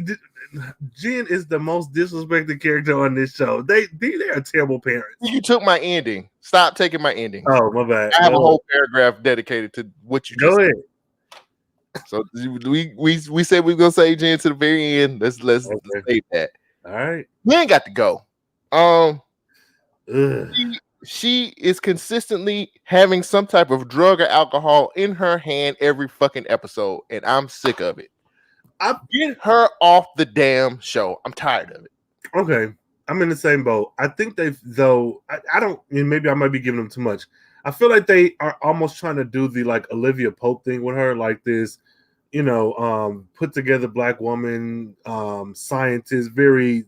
Speaker 2: Jen is the most disrespected character on this show. They are terrible parents.
Speaker 1: You took my ending. Stop taking my ending.
Speaker 2: Oh, my bad.
Speaker 1: I have a whole paragraph dedicated to what you just
Speaker 2: Go ahead.
Speaker 1: said. So we said we are gonna say Jen to the very end. Let's save that.
Speaker 2: All right.
Speaker 1: We ain't got to go. She is consistently having some type of drug or alcohol in her hand every fucking episode, and I'm sick of it. Get her off the damn show. I'm tired of it.
Speaker 2: Okay, I'm in the same boat. I think they've though. I don't. Maybe I might be giving them too much. I feel like they are almost trying to do the like Olivia Pope thing with her, like this, put together black woman, scientist, very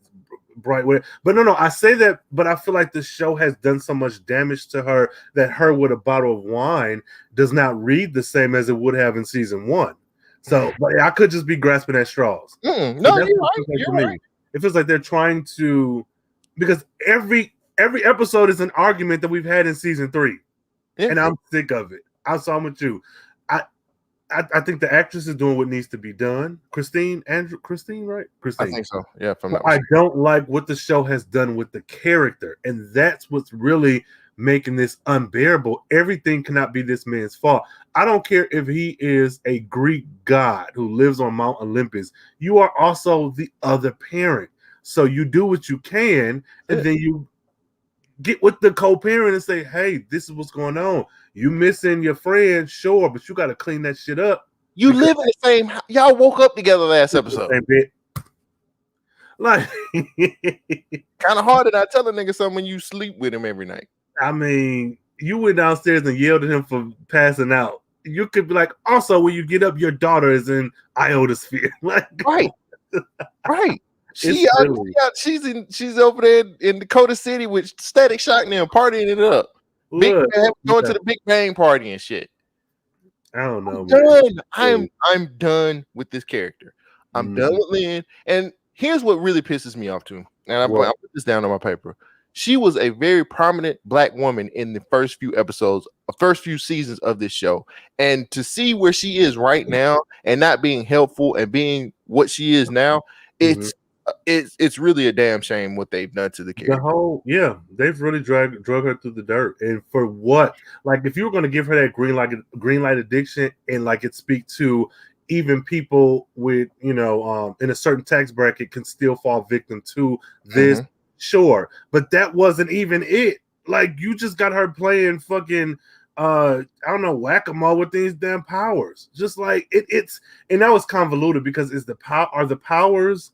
Speaker 2: bright way. But no, I say that, but I feel like the show has done so much damage to her that her with a bottle of wine does not read the same as it would have in season 1. So, but I could just be grasping at straws.
Speaker 1: No, you're right.
Speaker 2: It feels like they're trying to, because every episode is an argument that we've had in season 3, and I'm sick of it. I'm with you. I think the actress is doing what needs to be done. Christine, right? Christine.
Speaker 1: I think so. Yeah.
Speaker 2: I don't like what the show has done with the character, and that's what's really making this unbearable. Everything cannot be this man's fault. I don't care if he is a Greek god who lives on Mount Olympus. You are also the other parent. So you do what you can, and then you get with the co-parent and say, hey, this is what's going on. You missing your friend, sure, but you got to clean that shit up.
Speaker 1: You live in the same house. Y'all woke up together last episode.
Speaker 2: Like,
Speaker 1: kind of hard to not tell a nigga something when you sleep with him every night.
Speaker 2: I mean, you went downstairs and yelled at him for passing out. You could be like, also, when you get up, your daughter is in Iota Sphere. Like,
Speaker 1: right. She's over there in Dakota City with Static Shock now, partying it up. Going to the Big Bang party and shit.
Speaker 2: I don't know.
Speaker 1: I'm done with this character. I'm done with Lynn. And here's what really pisses me off too. And I put this down on my paper. She was a very prominent black woman in the first few seasons of this show. And to see where she is right now and not being helpful and being what she is now, it's really a damn shame what they've done to the character.
Speaker 2: They've really drug her through the dirt. And for what? Like, if you were going to give her that green light addiction and like it speak to even people with, in a certain tax bracket can still fall victim to this. Sure, but that wasn't even it. Like, you just got her playing fucking I don't know, whack-a-mole with these damn powers. Just like it's and that was convoluted because are the powers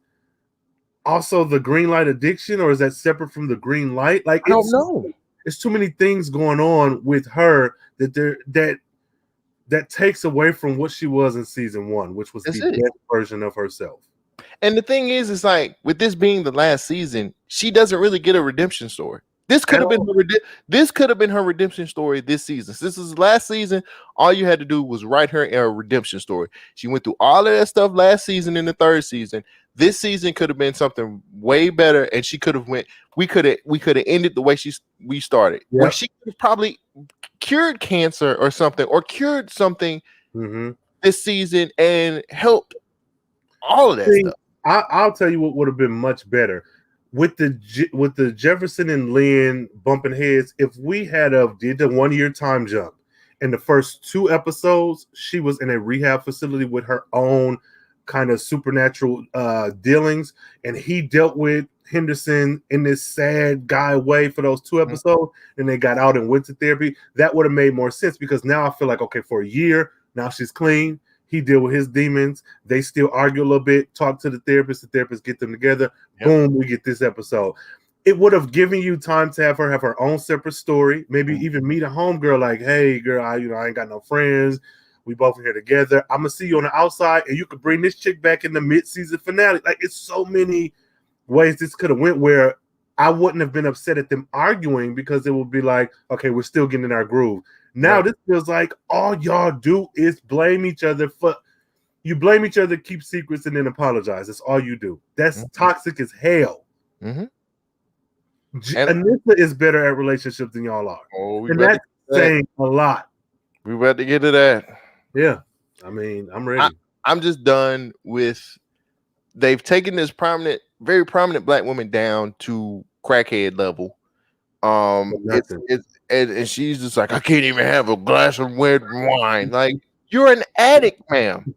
Speaker 2: also the green light addiction, or is that separate from the green light? Like, I don't know. It's too many things going on with her that takes away from what she was in season 1, which was the best version of herself.
Speaker 1: And the thing is like, with this being the last season, she doesn't really get a redemption story. This could have been her redemption story this season. Since this is the last season, all you had to do was write her a redemption story. She went through all of that stuff last season in the 3rd season. This season could have been something way better, and she could have we could have ended the way we started. Yep. Where she could have probably cured cancer or something, or cured something this season and helped all of that stuff.
Speaker 2: I'll tell you what would have been much better with the Jefferson and Lynn bumping heads. If we did the 1 year time jump, in the first 2 episodes, she was in a rehab facility with her own kind of supernatural dealings, and he dealt with Henderson in this sad guy way for those 2 episodes, and they got out and went to therapy. That would have made more sense, because now I feel like, okay, for a year, now she's clean. He deal with his demons. They still argue a little bit, talk to the therapist get them together. Yep. Boom, we get this episode. It would have given you time to have her own separate story. Maybe even meet a homegirl like, hey, girl, I ain't got no friends. We both are here together. I'm going to see you on the outside, and you could bring this chick back in the mid-season finale. Like, it's so many ways this could have went where I wouldn't have been upset at them arguing, because it would be like, okay, we're still getting in our groove. Now this feels like all y'all do is blame each other you blame each other, keep secrets, and then apologize. That's all you do. That's toxic as hell. Anissa is better at relationships than y'all are. And that's saying a lot.
Speaker 1: We about to get to that.
Speaker 2: Yeah. I mean, I'm ready.
Speaker 1: I'm just done with, they've taken this very prominent black woman down to crackhead level. And she's just like, I can't even have a glass of red wine. Like, you're an addict, ma'am.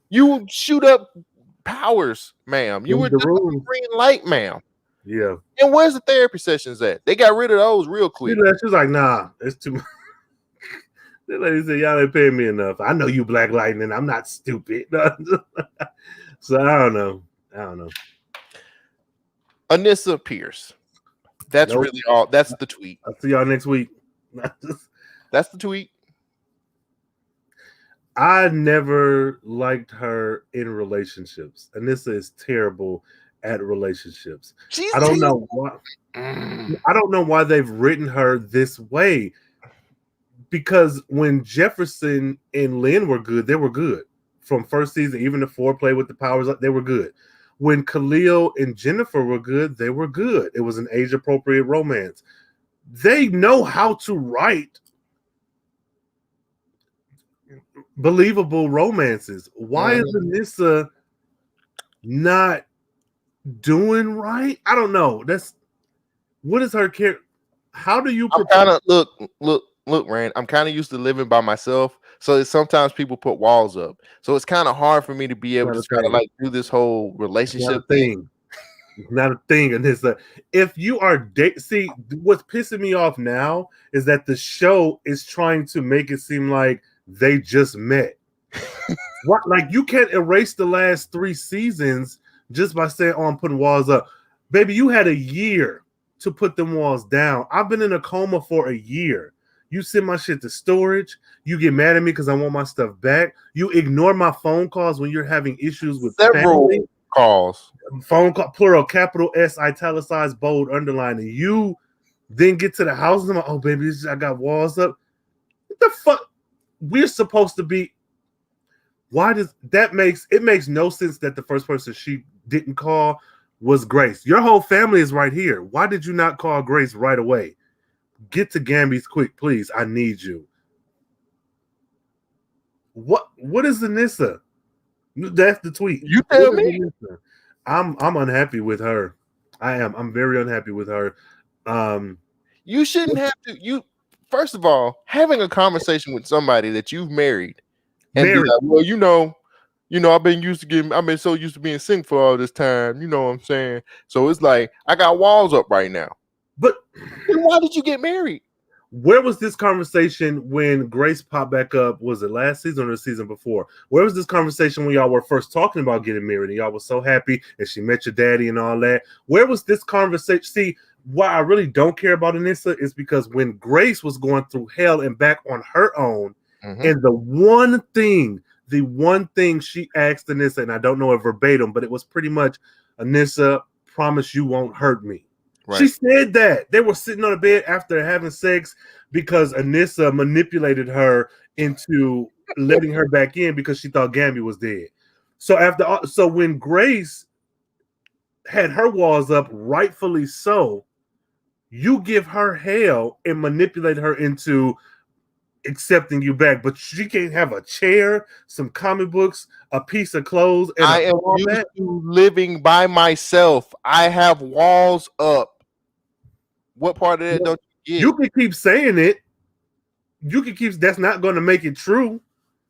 Speaker 1: You shoot up powers, ma'am. You were just a green light, ma'am.
Speaker 2: Yeah.
Speaker 1: And where's the therapy sessions at? They got rid of those real quick.
Speaker 2: She's like, nah, it's too much. The lady said, y'all ain't paying me enough. I know you Black Lightning. I'm not stupid. So I don't know.
Speaker 1: Anissa Pierce. That's really all. That's the tweet.
Speaker 2: I'll see y'all next week.
Speaker 1: That's the tweet.
Speaker 2: I never liked her in relationships. Anissa is terrible at relationships. I don't know why. I don't know why they've written her this way. Because when Jefferson and Lynn were good, they were good. From first season, even the foreplay with the powers, they were good. When Khalil and Jennifer were good, they were good. It was an age-appropriate romance. They know how to write believable romances. Why is Anissa not doing right? I don't know. What is her character? How do you
Speaker 1: look, Rand, I'm kind of used to living by myself. So sometimes people put walls up. So it's kind of hard for me to be able to try to like do this whole relationship thing.
Speaker 2: It's not a thing. And it's if you are see, what's pissing me off now is that the show is trying to make it seem like they just met. What? Like, you can't erase the last 3 seasons just by saying, oh, I'm putting walls up. Baby, you had a year to put them walls down. I've been in a coma for a year. You send my shit to storage. You get mad at me because I want my stuff back. You ignore my phone calls when you're having issues with
Speaker 1: several family. Calls.
Speaker 2: Phone call, plural, capital S, italicized, bold, underline. And you then get to the house and I'm like, oh, baby, I got walls up. What the fuck? We're supposed to be. Why does that makes no sense that the first person she didn't call was Grace? Your whole family is right here. Why did you not call Grace right away? Get to Gambi's quick, please. I need you. What is Anissa? That's the tweet.
Speaker 1: You tell me.
Speaker 2: I'm unhappy with her. I am. I'm very unhappy with her.
Speaker 1: You shouldn't have to. First of all, having a conversation with somebody that you've married and be like, well, you know, I've been so used to being single for all this time. You know what I'm saying? So it's like I got walls up right now.
Speaker 2: But
Speaker 1: then why did you get married?
Speaker 2: Where was this conversation when Grace popped back up? Was it last season or the season before? Where was this conversation when y'all were first talking about getting married and y'all were so happy and she met your daddy and all that? Where was this conversation? See, why I really don't care about Anissa is because when Grace was going through hell and back on her own, and the one thing she asked Anissa, and I don't know it verbatim, but it was pretty much, Anissa, promise you won't hurt me. Right. She said that. They were sitting on a bed after having sex because Anissa manipulated her into letting her back in because she thought Gambi was dead. So when Grace had her walls up, rightfully so, you give her hell and manipulate her into accepting you back, but she can't have a chair, some comic books, a piece of clothes, and
Speaker 1: I am used to living by myself. I have walls up. What part of that don't you get?
Speaker 2: You can keep saying it. You can keep. That's not going to make it true.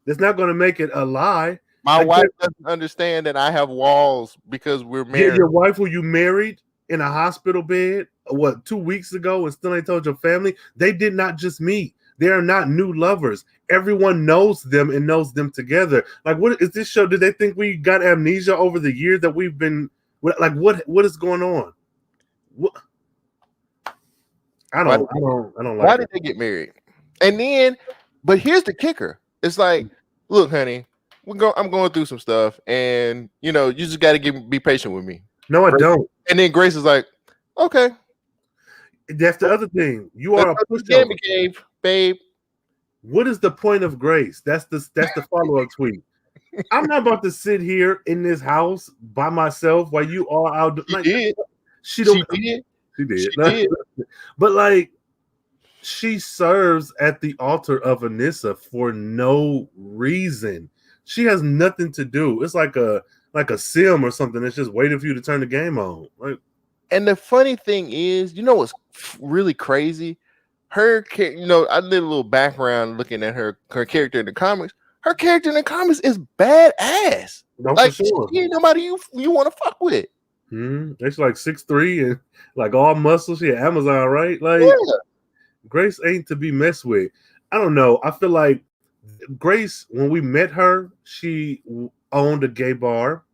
Speaker 2: That's not going to make it a lie.
Speaker 1: My wife doesn't understand that I have walls because we're married.
Speaker 2: Your wife, who you married in a hospital bed, 2 weeks ago, and still ain't told your family? They did not just meet. They are not new lovers. Everyone knows them and knows them together. Like, what is this show? Did they think we got amnesia over the years that we've been like? What is going on? What? I don't like.
Speaker 1: Why did they get married? And then, but here's the kicker. It's like, look, honey, I'm going through some stuff, and you just got to be patient with me.
Speaker 2: No, I don't.
Speaker 1: And then Grace is like, okay.
Speaker 2: That's the other thing. You are a
Speaker 1: Gambi cave, babe.
Speaker 2: What is the point of Grace? That's the follow-up tweet. I'm not about to sit here in this house by myself while you are out. She did. But like, she serves at the altar of Anissa for no reason. She has nothing to do. It's like a sim or something that's just waiting for you to turn the game on. Right?
Speaker 1: And the funny thing is, what's really crazy? Her, I did a little background looking at her character in the comics. Her character in the comics is badass.
Speaker 2: No,
Speaker 1: like,
Speaker 2: for sure.
Speaker 1: She ain't nobody you want to fuck with.
Speaker 2: She's like 6'3" and like all muscle. She at Amazon, right? Like, Grace ain't to be messed with. I don't know. I feel like Grace, when we met her, she owned a gay bar.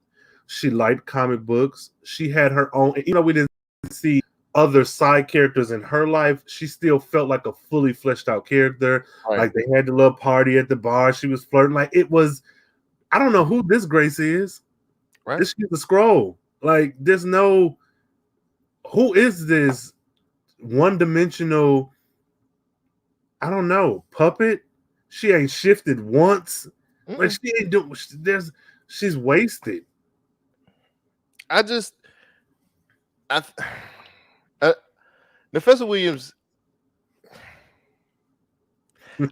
Speaker 2: She liked comic books. She had her own. We didn't see other side characters in her life. She still felt like a fully fleshed out character. Right. Like, they had the little party at the bar. She was flirting. Like, it was. I don't know who this Grace is. Right. This is the scroll. Like, there's no. Who is this one-dimensional? I don't know, puppet. She ain't shifted once. Like, she ain't doing. She's wasted.
Speaker 1: Professor Williams.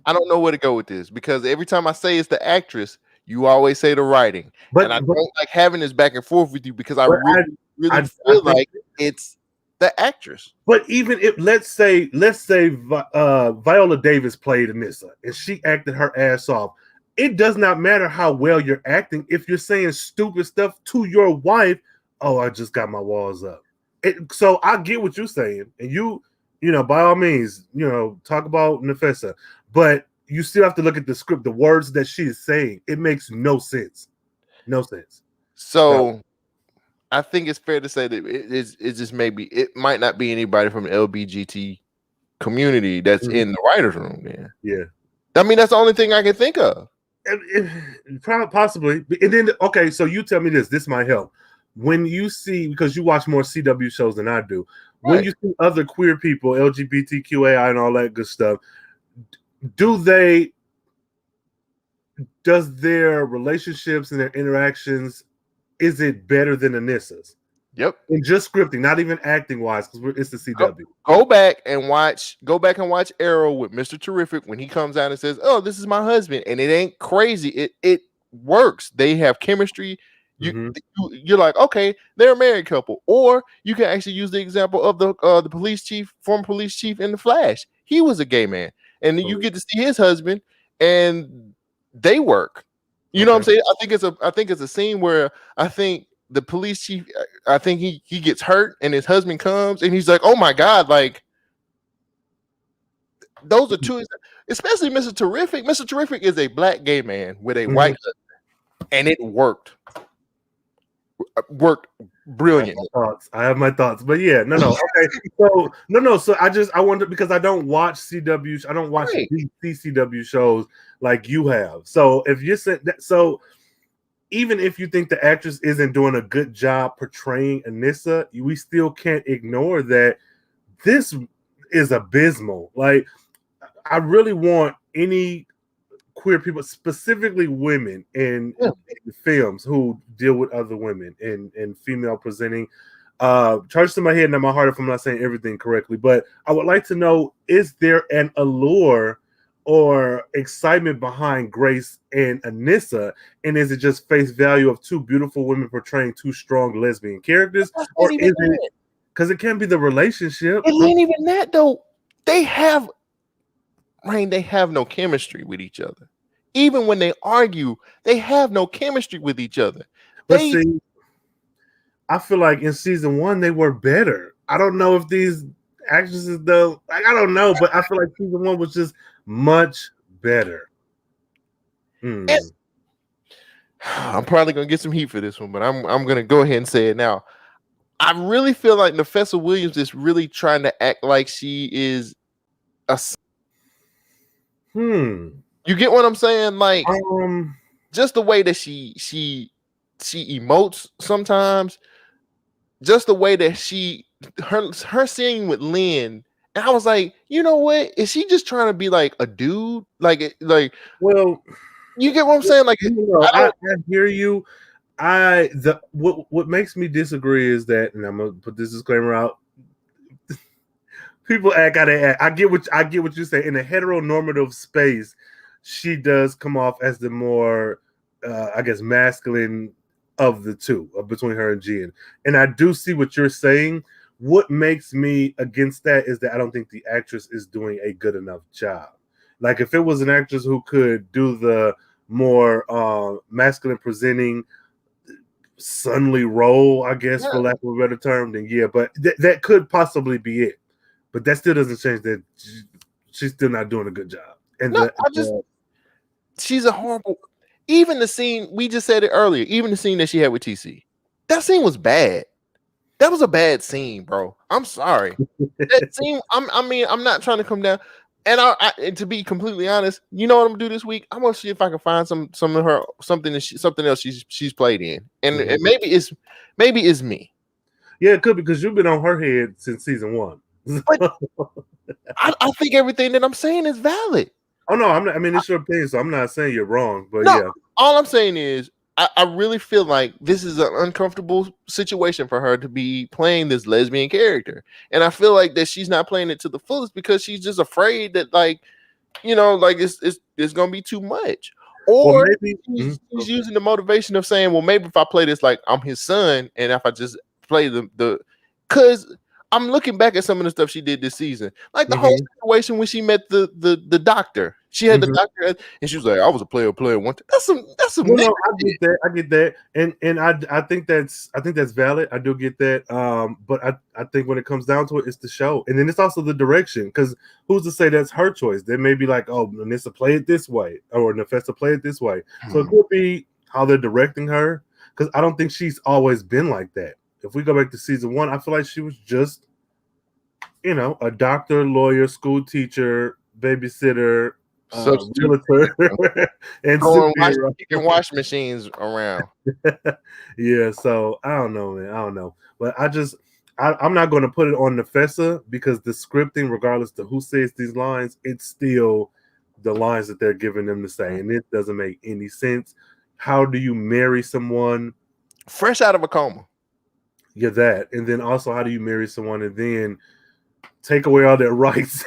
Speaker 1: I don't know where to go with this, because every time I say it's the actress, you always say the writing, and I don't like having this back and forth with you, because I really feel like it's the actress.
Speaker 2: But even if let's say Viola Davis played Anissa and she acted her ass off, it does not matter how well you're acting if you're saying stupid stuff to your wife. Oh, I just got my walls up. So I get what you're saying, and you by all means, talk about Nefessa, but you still have to look at the script, the words that she is saying. It makes no sense. No sense.
Speaker 1: So I think it's fair to say that it's just maybe it might not be anybody from the LGBT community that's in the writer's room then.
Speaker 2: Yeah.
Speaker 1: I mean, that's the only thing I can think of.
Speaker 2: Possibly. And then, okay, so you tell me this might help. When you see, because you watch more CW shows than I do, when you see other queer people, LGBTQAI and all that good stuff, does their relationships and their interactions, is it better than Anissa's?
Speaker 1: Yep.
Speaker 2: And just scripting, not even acting wise, because it's the CW.
Speaker 1: Go back and watch Arrow with Mr. Terrific when he comes out and says, "Oh, this is my husband," and it ain't crazy. It works. They have chemistry. You're like, okay, they're a married couple. Or you can actually use the example of the former police chief in The Flash. He was a gay man, and you get to see his husband, and they work. You know what I'm saying? I think it's a scene where I think the police chief, I think he gets hurt, and his husband comes, and he's like, "Oh my God!" Like, those are two, especially Mr. Terrific. Mr. Terrific is a black gay man with a white husband, and it worked brilliantly.
Speaker 2: I have my thoughts, but yeah, no. Okay, so I wonder, because I don't watch CW, I don't watch CW shows like you have. So if you said that, so even if you think the actress isn't doing a good job portraying Anissa, we still can't ignore that this is abysmal. Like, I really want any queer people, specifically women in films who deal with other women and female presenting. Charge to my head and in my heart if I'm not saying everything correctly, but I would like to know, is there an allure or excitement behind Grace and Anissa? And is it just face value of two beautiful women portraying two strong lesbian characters? Or is it because it can't be the relationship?
Speaker 1: It ain't even that though. They have no chemistry with each other. Even when they argue, they have no chemistry with each other.
Speaker 2: But see, I feel like in season 1 they were better. I don't know if these actresses though, like I don't know, but I feel like season 1 was just much better.
Speaker 1: I'm probably gonna get some heat for this one, but I'm gonna go ahead and say it now. I really feel like Nafessa Williams is really trying to act like she is a. You get what I'm saying? Like, just the way that she emotes sometimes, just the way that her scene with Lynn, and I was like, you know what? Is she just trying to be like a dude?
Speaker 2: Well,
Speaker 1: you get what I'm saying? Like,
Speaker 2: I hear you. What makes me disagree is that, and I'm gonna put this disclaimer out. People act how they act. I get what you say. In a heteronormative space, she does come off as the more, I guess, masculine of the two, between her and Jen. And I do see what you're saying. What makes me against that is that I don't think the actress is doing a good enough job. Like if it was an actress who could do the more masculine presenting, sonly role, I guess, for lack of a better term, then yeah. But that could possibly be it. But that still doesn't change that she's still not doing a good job. And
Speaker 1: she's a horrible. Even the scene we just said it earlier. Even the scene that she had with TC, that scene was bad. That was a bad scene, bro. I'm sorry. That scene. I'm not trying to come down. And to be completely honest, you know what I'm gonna do this week? I'm gonna see if I can find some of her something else she's played in, and maybe it's me.
Speaker 2: Yeah, it could, because you've been on her head since season 1.
Speaker 1: But I think everything that I'm saying is valid.
Speaker 2: Oh no, I'm not. I mean, it's your opinion, so I'm not saying you're wrong. But
Speaker 1: no,
Speaker 2: yeah,
Speaker 1: all I'm saying is I really feel like this is an uncomfortable situation for her to be playing this lesbian character, and I feel like that she's not playing it to the fullest because she's just afraid that, like, you know, like it's gonna be too much. Or maybe she's using the motivation of saying, well, maybe if I play this like I'm his son, and if I just play the because I'm looking back at some of the stuff she did this season, like the whole situation when she met the doctor. She had the doctor, and she was like, "I was a player one time." That's some.
Speaker 2: No, I get that, and I think that's valid. I do get that. But I think when it comes down to it, it's the show, and then it's also the direction. Because who's to say that's her choice? They may be like, "Oh, Anissa, play it this way," or Nafessa, play it this way. So it could be how they're directing her. Because I don't think she's always been like that. If we go back to season 1, I feel like she was just, you know, a doctor, lawyer, school teacher, babysitter, military, and
Speaker 1: kicking wash machines around.
Speaker 2: Yeah, so I don't know, man. I don't know, but I'm not going to put it on Nafessa, because the scripting, regardless to who says these lines, it's still the lines that they're giving them to say, and it doesn't make any sense. How do you marry someone
Speaker 1: fresh out of a coma?
Speaker 2: Yeah, that. And then also, how do you marry someone and then take away all their rights?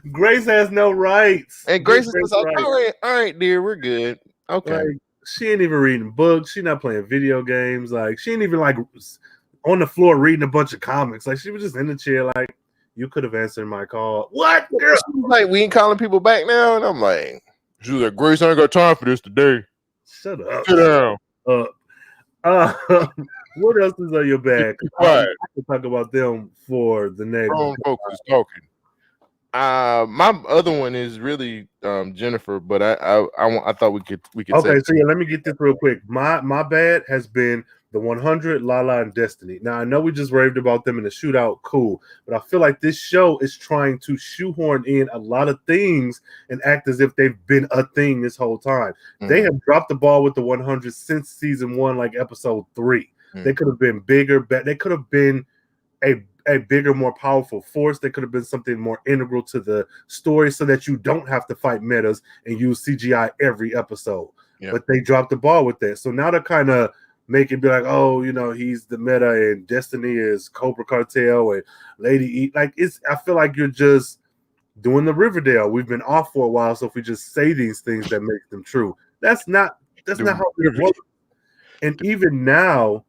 Speaker 2: Grace has no rights.
Speaker 1: And Grace is like, all right, dear, we're good. Okay.
Speaker 2: Like, she ain't even reading books. She not playing video games. Like, she ain't even like on the floor reading a bunch of comics. Like, she was just in the chair. Like, you could have answered my call. What, girl?
Speaker 1: She was like, we ain't calling people back now. And I'm like, she was like, Grace, I ain't got time for this today.
Speaker 2: Shut up.
Speaker 1: Sit down.
Speaker 2: What else is on your bag? I can talk about them for the next.
Speaker 1: Grown folks is talking. My other one is really Jennifer, but I thought we could.
Speaker 2: Okay, so yeah, let me get this real quick. My bad has been the 100, Lala, and Destiny. Now I know we just raved about them in the shootout, cool, but I feel like this show is trying to shoehorn in a lot of things and act as if they've been a thing this whole time. They have dropped the ball with the 100 since season 1, like episode 3. They could have been bigger, but they could have been a bigger, more powerful force. They could have been something more integral to the story, so that you don't have to fight metas and use CGI every episode. Yeah. But they dropped the ball with that. So now they're kind of make it be like, oh, you know, he's the meta and Destiny is Cobra Cartel and Lady E. Like, I feel like you're just doing the Riverdale. We've been off for a while, so if we just say these things, that makes them true. That's not how it works. And even now,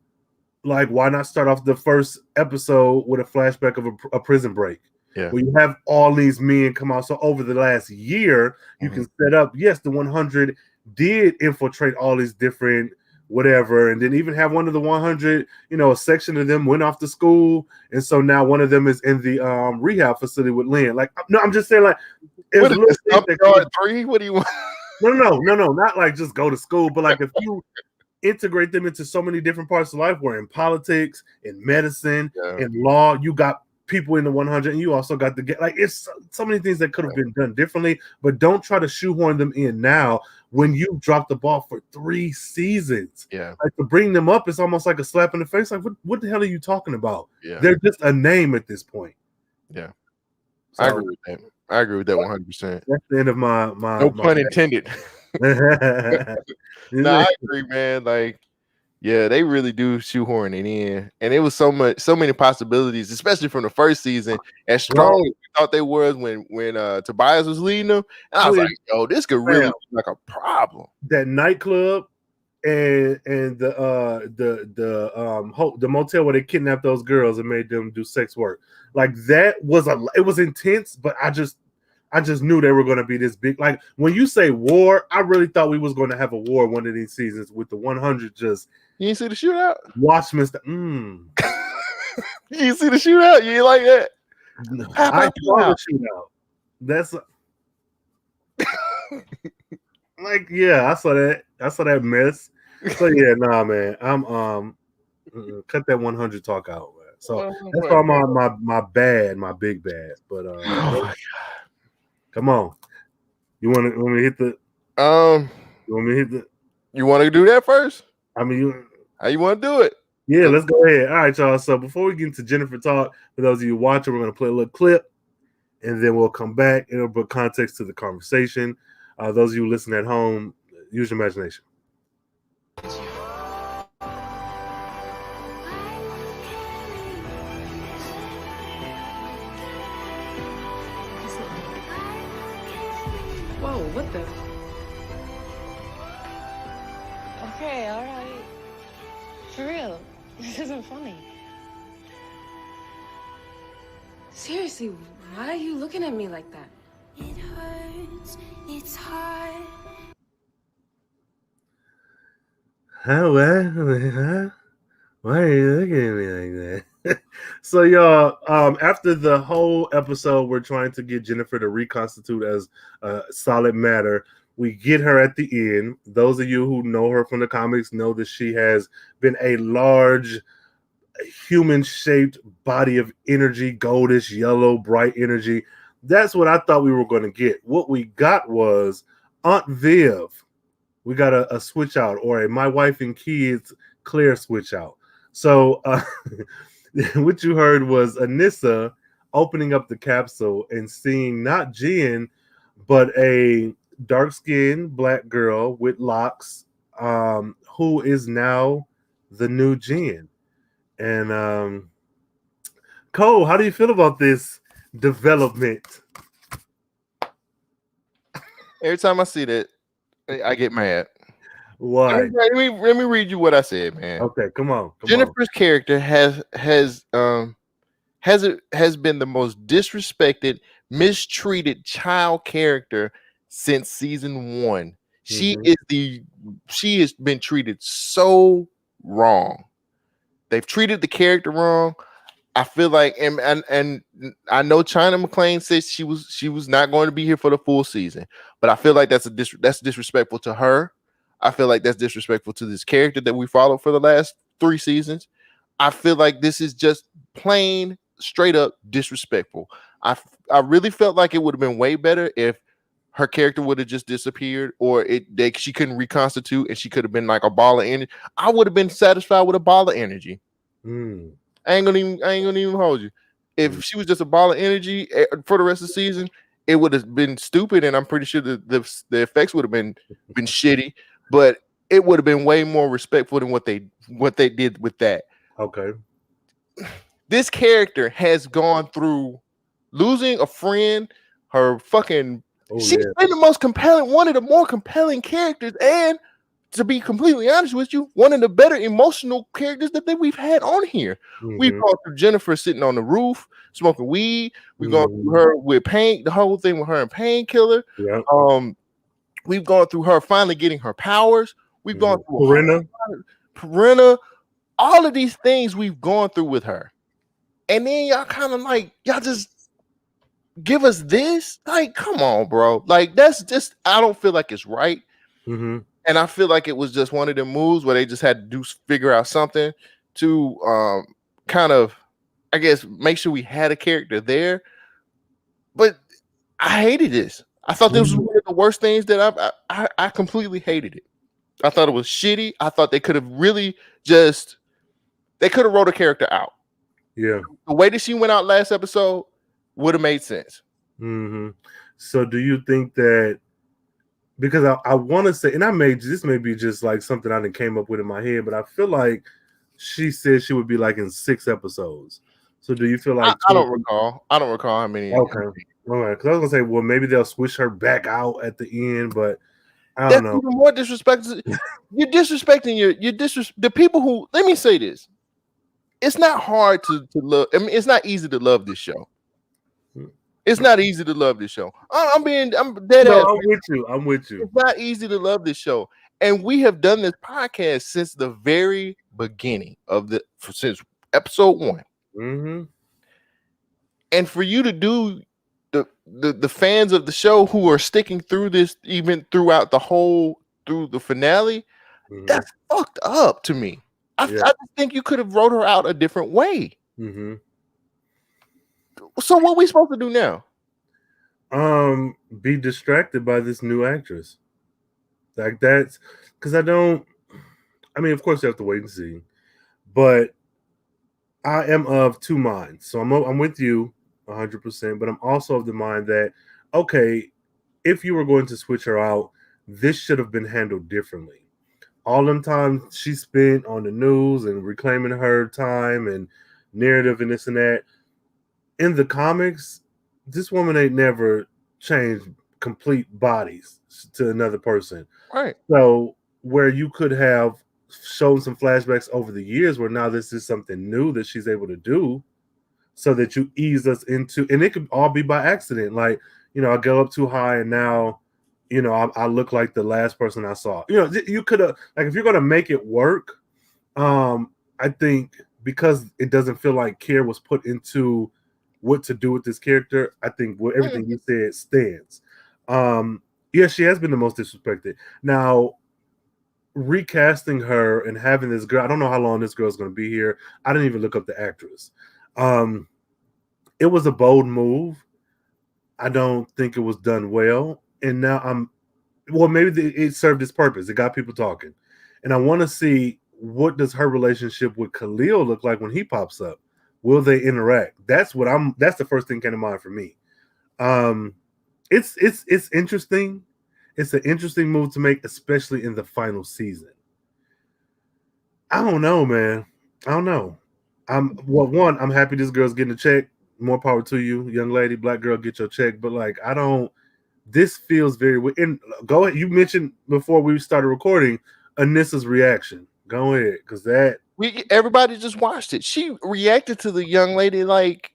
Speaker 2: like, why not start off the first episode with a flashback of a prison break?
Speaker 1: Yeah.
Speaker 2: Where you have all these men come out. So over the last year, you can set up, yes, the 100 did infiltrate all these different whatever, and then even have one of the 100, a section of them went off to school, and so now one of them is in the rehab facility with Lynn. Like, no, I'm just saying, like,
Speaker 1: what is this, 3? What do you want?
Speaker 2: No, not like just go to school, but like if you integrate them into so many different parts of life, where in politics, in medicine, in law, you got people in the 100, and you also got the like, it's so many things that could have been done differently, but don't try to shoehorn them in now when you dropped the ball for 3 seasons.
Speaker 1: Yeah,
Speaker 2: like, to bring them up, it's almost like a slap in the face. Like, what the hell are you talking about?
Speaker 1: Yeah,
Speaker 2: they're just a name at this point.
Speaker 1: Yeah, so, I agree with that. 100%.
Speaker 2: That's the end of my
Speaker 1: no pun intended. No, I agree, man. Like, yeah, they really do shoehorn it in, and it was so many possibilities, especially from the first season. As strong as we thought they was when Tobias was leading them, and I was like, "Yo, this could really be like a problem."
Speaker 2: That nightclub and the motel where they kidnapped those girls and made them do sex work, like that was it was intense, but I just knew they were going to be this big. Like, when you say war, I really thought we was going to have a war one of these seasons with the 100 just.
Speaker 1: You didn't see the shootout?
Speaker 2: Watch Mr.
Speaker 1: You didn't see the shootout? You ain't like that?
Speaker 2: I saw the shootout. That's like, yeah, I saw that mess. So yeah, nah, man. I'm cut that 100 talk out, man. So that's all my big bad. But
Speaker 1: oh my God.
Speaker 2: Come on. You want me to hit the
Speaker 1: You want me to hit the You want to do that first?
Speaker 2: I mean,
Speaker 1: how you want to do it?
Speaker 2: Yeah, let's go ahead. All right, y'all. So before we get into Jennifer talk, for those of you watching, we're going to play a little clip, and then we'll come back and it'll put context to the conversation. Those of you listening at home, use your imagination.
Speaker 5: Whoa, what the?
Speaker 6: Okay, all right. For real, this isn't funny.
Speaker 5: Seriously, why are you looking at me like that?
Speaker 7: It hurts, it's hard.
Speaker 2: Why are you looking at me like that? So, y'all, after the whole episode, we're trying to get Jennifer to reconstitute as a solid matter. We get her at the end. Those of you who know her from the comics know that she has been a large human-shaped body of energy, goldish, yellow, bright energy. That's what I thought we were going to get. What we got was Aunt Viv. We got a switch out, or a My Wife and Kids Claire switch out. So what you heard was Anissa opening up the capsule and seeing not Jen, but a dark-skinned black girl with locks, who is now the new Jen. And Cole, how do you feel about this development?
Speaker 1: Every time I see that, I get mad.
Speaker 2: Why?
Speaker 1: Let me read you what I said, man.
Speaker 2: Okay, come on.
Speaker 1: Jennifer's character has been the most disrespected, mistreated child character since season 1. She has been treated so wrong. They've treated the character wrong. I feel like, and I know China McClain says she was not going to be here for the full season, but I feel like that's disrespectful to her. I feel like that's disrespectful to this character that we followed for the last 3 seasons. I feel like this is just plain, straight up disrespectful. I really felt like it would have been way better if her character would have just disappeared, or she couldn't reconstitute, and she could have been like a ball of energy. I would have been satisfied with a ball of energy. I ain't gonna even hold you. If she was just a ball of energy for the rest of the season, it would have been stupid, and I'm pretty sure the effects would have been shitty. But it would have been way more respectful than what they did with that.
Speaker 2: Okay.
Speaker 1: This character has gone through losing a friend, her fucking.
Speaker 2: Oh,
Speaker 1: She's
Speaker 2: yeah.
Speaker 1: been the most compelling, one of the more compelling characters, and to be completely honest with you, one of the better emotional characters that we've had on here. We've gone through Jennifer sitting on the roof smoking weed. We've gone through her with pain, the whole thing with her and Painkiller.
Speaker 2: Yeah.
Speaker 1: We've gone through her finally getting her powers. We've gone through
Speaker 2: Perina.
Speaker 1: all of these things we've gone through with her. And then y'all kind of like, y'all just give us this? Like, come on, bro. Like, that's just, I don't feel like it's right. And I feel like it was just one of the moves where they just had to figure out something to kind of, I guess, make sure we had a character there. But I hated this. I thought this was one of the worst things that I completely hated it. I thought it was shitty. I thought they could have really just, they could have wrote a character out.
Speaker 2: Yeah.
Speaker 1: The way that she went out last episode would have made sense.
Speaker 2: So do you think that, because I want to say, and this may be just like something I didn't came up with in my head, but I feel like she said she would be like in 6 episodes. So do you feel like
Speaker 1: I don't recall how many?
Speaker 2: Okay. All right. Because I was gonna say, well, maybe they'll switch her back out at the end, but I don't know.
Speaker 1: Even more disrespectful. You're disrespecting the people who. Let me say this: it's not hard to love. I mean, it's not easy to love this show. It's not easy to love this show. I'm dead ass.
Speaker 2: I'm with you.
Speaker 1: It's not easy to love this show, and we have done this podcast since the very beginning of since episode 1. And for you to do the fans of the show who are sticking through this even throughout through the finale, that's fucked up to me. I just think you could have wrote her out a different way. So what are we supposed to do now?
Speaker 2: Be distracted by this new actress. Like that's because I mean, of course you have to wait and see, but I am of 2 minds. So I'm with you 100%, but I'm also of the mind that, okay, if you were going to switch her out, this should have been handled differently. All them time she spent on the news and reclaiming her time and narrative and this and that. In the comics, this woman ain't never changed complete bodies to another person.
Speaker 1: Right.
Speaker 2: So where you could have shown some flashbacks over the years where now this is something new that she's able to do so that you ease us into, and it could all be by accident. Like, I go up too high and now, I look like the last person I saw. You could have, like, if you're going to make it work, I think because it doesn't feel like care was put into what to do with this character, I think everything you said stands. Yeah, she has been the most disrespected. Now, recasting her and having this girl, I don't know how long this girl's going to be here. I didn't even look up the actress. It was a bold move. I don't think it was done well. And now maybe it served its purpose. It got people talking. And I want to see, what does her relationship with Khalil look like when he pops up? Will they interact? That's the first thing came to mind for me. It's interesting. It's an interesting move to make, especially in the final season. I don't know, man. I don't know. I'm happy this girl's getting a check. More power to you, young lady, black girl, get your check. But like, this feels very weird. And go ahead. You mentioned before we started recording Anissa's reaction. Go ahead, because
Speaker 1: everybody just watched it. She reacted to the young lady like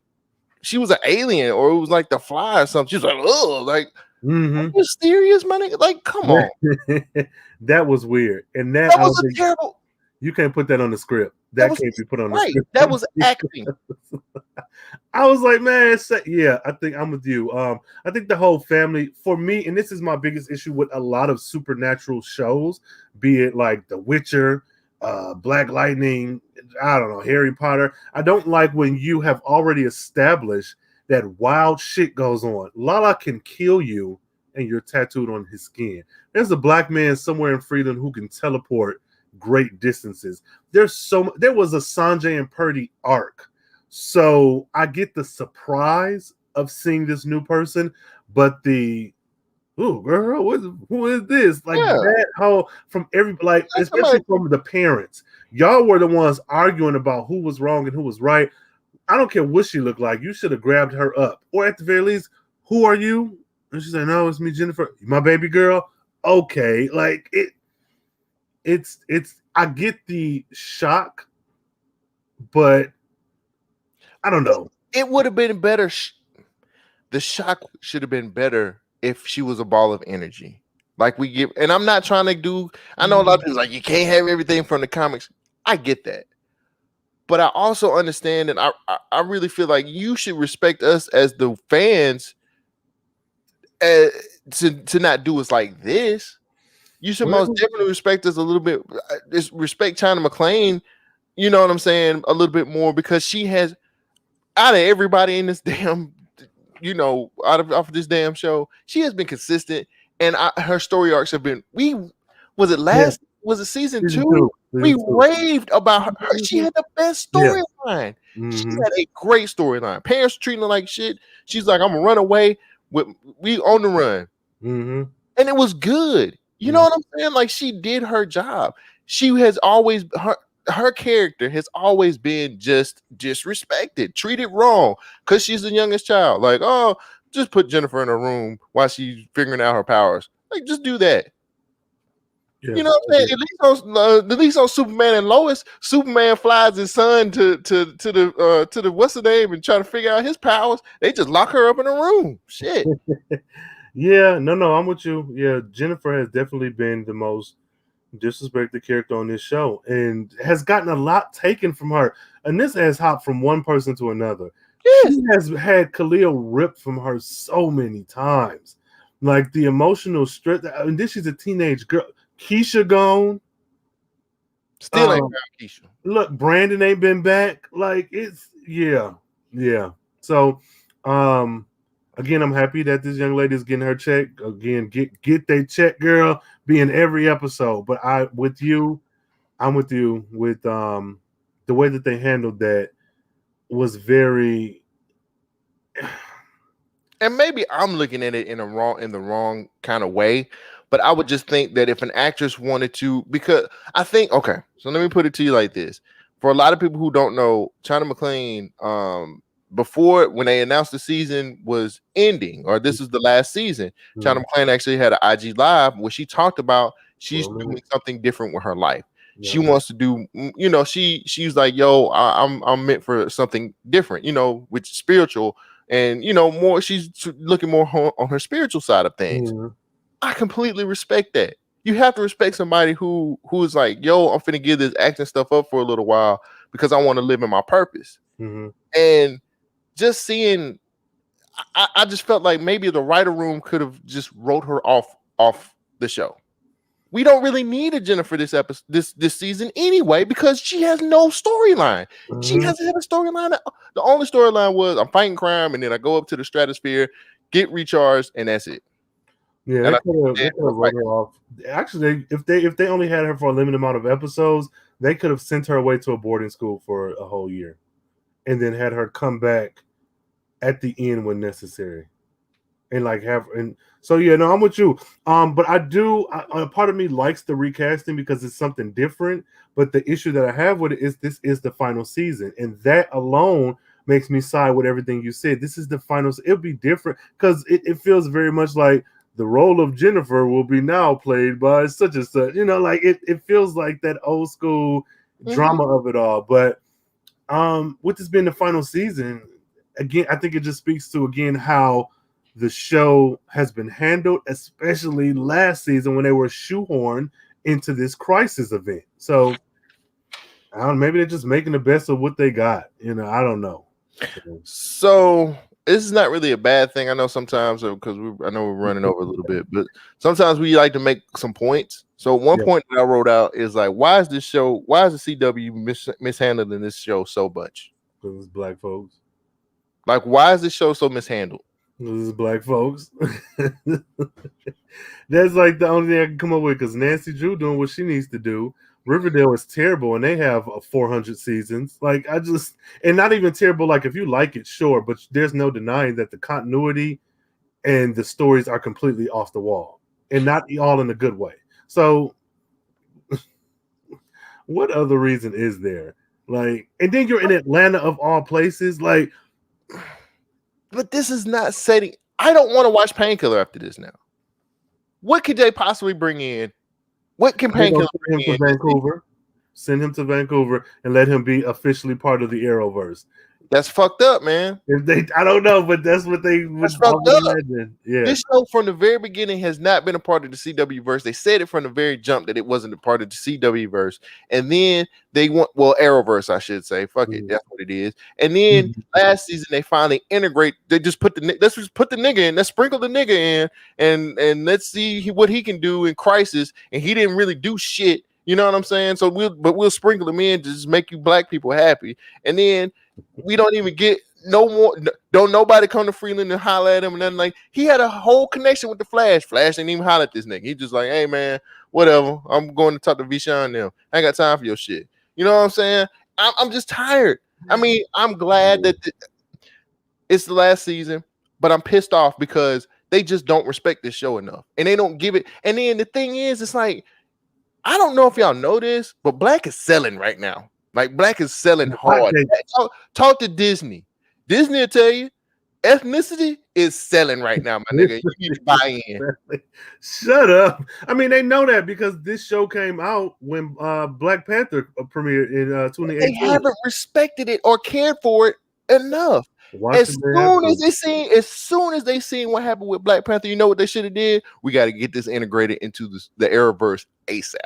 Speaker 1: she was an alien or it was like the Fly or something. She was like, "Oh, like, are you serious, my nigga? Like, come on."
Speaker 2: That was weird, and
Speaker 1: that was a terrible.
Speaker 2: You can't put that on the script. That can't be put on the script.
Speaker 1: That was acting.
Speaker 2: I was like, man, yeah, I think I'm with you. I think the whole family, for me, and this is my biggest issue with a lot of supernatural shows, be it like The Witcher, Black Lightning, I don't know, Harry Potter. I don't like when you have already established that wild shit goes on. Lala can kill you and you're tattooed on his skin. There's a black man somewhere in Freedom who can teleport great distances. There was a Sanjay and Purdy arc. So I get the surprise of seeing this new person, but oh, girl, who is this? Like that whole from especially from the parents. Y'all were the ones arguing about who was wrong and who was right. I don't care what she looked like. You should have grabbed her up, or at the very least, who was the person? Like, why are you? Like, I don't know. I was like, man, what is going on? Like, I don't know. I don't know. I'm with you. I think the whole family, for me, and this is my biggest issue with a lot of supernatural shows, be it like The Witcher, Black Lightning, I don't know, Harry Potter. I don't like when you have already established that wild shit goes on. Lala can kill you and you're tattooed on his skin. There's a black man somewhere in Freedom who can teleport great distances. There was a Sanjay and Purdy arc. So I get the surprise of seeing this new person, but who are you? And she said, no, it's me, Jennifer, my baby girl. Okay, like it's I get the shock, but I don't know.
Speaker 1: It would have been better. The shock should have been better if she was a ball of energy. Like we give, and I'm not trying to do. I know a lot of people like you can't have everything from the comics. I get that, but I also understand, and I really feel like you should respect us as the fans, to not do us like this. You should most definitely respect us a little bit. Just respect China McClain. You know what I'm saying? A little bit more because she has, out of everybody in this damn, out of this damn show, she has been consistent, and her story arcs have been. Was it season two? We raved about her. She had the best storyline. She had a great storyline. Parents treating her like shit. She's like, I'm gonna run away. We on the run, and it was good. You know what I'm saying? Like she did her job. She has always her character has always been just disrespected, treated wrong because she's the youngest child. Like, oh, just put Jennifer in a room while she's figuring out her powers. Like, just do that. Yeah, you know what I'm saying? At least on Superman and Lois, Superman flies his son to the what's the name and try to figure out his powers. They just lock her up in a room. Shit.
Speaker 2: Yeah, no, I'm with you. Yeah, Jennifer has definitely been the most disrespected character on this show and has gotten a lot taken from her. And this has hopped from one person to another. Yes. She has had Khalil ripped from her so many times. Like the emotional stress. And this she's a teenage girl. Keisha gone.
Speaker 1: Still ain't found Keisha.
Speaker 2: Look, Brandon ain't been back. Like it's yeah. So again, I'm happy that this young lady is getting her check. Again, get their check, girl. Be in every episode. But I'm with you with the way that they handled that was very.
Speaker 1: And maybe I'm looking at it in the wrong kind of way, but I would just think that if an actress wanted to, because I think, okay, so let me put it to you like this: for a lot of people who don't know, China McClain, before when they announced the season was ending or this is the last season, China McClain actually had an IG live where she talked about she's doing something different with her life. Yeah. She wants to do, she's like, yo, I'm meant for something different, which is spiritual. And more, she's looking more on her spiritual side of things. I completely respect that. You have to respect somebody who is like, yo, I'm finna give this acting stuff up for a little while because I want to live in my purpose. And just seeing, I just felt like maybe the writer room could have just wrote her off the show. We don't really need a Jennifer this episode, this season anyway, because she has no storyline. She hasn't had a storyline. The only storyline was I'm fighting crime, and then I go up to the stratosphere, get recharged, and that's it.
Speaker 2: Yeah, they could have wrote her off. Actually, if they only had her for a limited amount of episodes, they could have sent her away to a boarding school for a whole year, and then had her come back at the end when necessary. And so yeah, no, I'm with you. But I do. A part of me likes the recasting because it's something different. But the issue that I have with it is this is the final season, and that alone makes me side with everything you said. This is the final. It'll be different because it feels very much like the role of Jennifer will be now played by such and such. Like it feels like that old school drama of it all. But with this being the final season, again, I think it just speaks to how the show has been handled, especially last season when they were shoehorned into this crisis event. So, I don't know, maybe they're just making the best of what they got. I don't know.
Speaker 1: So, this is not really a bad thing. I know sometimes, because I know we're running over a little bit, but sometimes we like to make some points. So, one point that I wrote out is like, why is the CW mishandling this show so much?
Speaker 2: Because it's black folks.
Speaker 1: Like, why is this show so mishandled?
Speaker 2: This is black folks. That's like the only thing I can come up with because Nancy Drew doing what she needs to do. Riverdale is terrible and they have 400 seasons. Like and not even terrible. Like if you like it, sure, but there's no denying that the continuity and the stories are completely off the wall and not all in a good way. So what other reason is there? Like, and then you're in Atlanta of all places, like.
Speaker 1: But this is not setting. I don't want to watch Painkiller after this now. What could they possibly bring in? What can Painkiller bring in?
Speaker 2: Send him to Vancouver and let him be officially part of the Arrowverse.
Speaker 1: That's fucked up, man.
Speaker 2: I don't know, but that's what they would imagine. Yeah.
Speaker 1: This show from the very beginning has not been a part of the CW verse. They said it from the very jump that it wasn't a part of the CW verse. And then they want Arrowverse, I should say. Fuck it, that's what it is. And then last season they finally integrate. They just let's just put the nigga in. Let's sprinkle the nigga in, and let's see what he can do in Crisis. And he didn't really do shit. You know what I'm saying? So we'll sprinkle him in to just make you black people happy. And then we don't even get no more. Don't nobody come to Freeland and holler at him and nothing. Like, he had a whole connection with the Flash. Flash didn't even holler at this nigga. He just like, hey man, whatever. I'm going to talk to Vishan now. I ain't got time for your shit. You know what I'm saying? I'm just tired. I mean, I'm glad that it's the last season, but I'm pissed off because they just don't respect this show enough, and they don't give it. And then the thing is, it's like, I don't know if y'all know this, but Black is selling right now. Like, Black is selling hard. Talk to Disney. Disney will tell you, ethnicity is selling right now, my nigga. You need to buy in.
Speaker 2: Shut up. I mean, they know that because this show came out when Black Panther premiered in 2018.
Speaker 1: They haven't respected it or cared for it enough. As soon as they seen what happened with Black Panther, you know what they should have did? We got to get this integrated into the Arrowverse ASAP.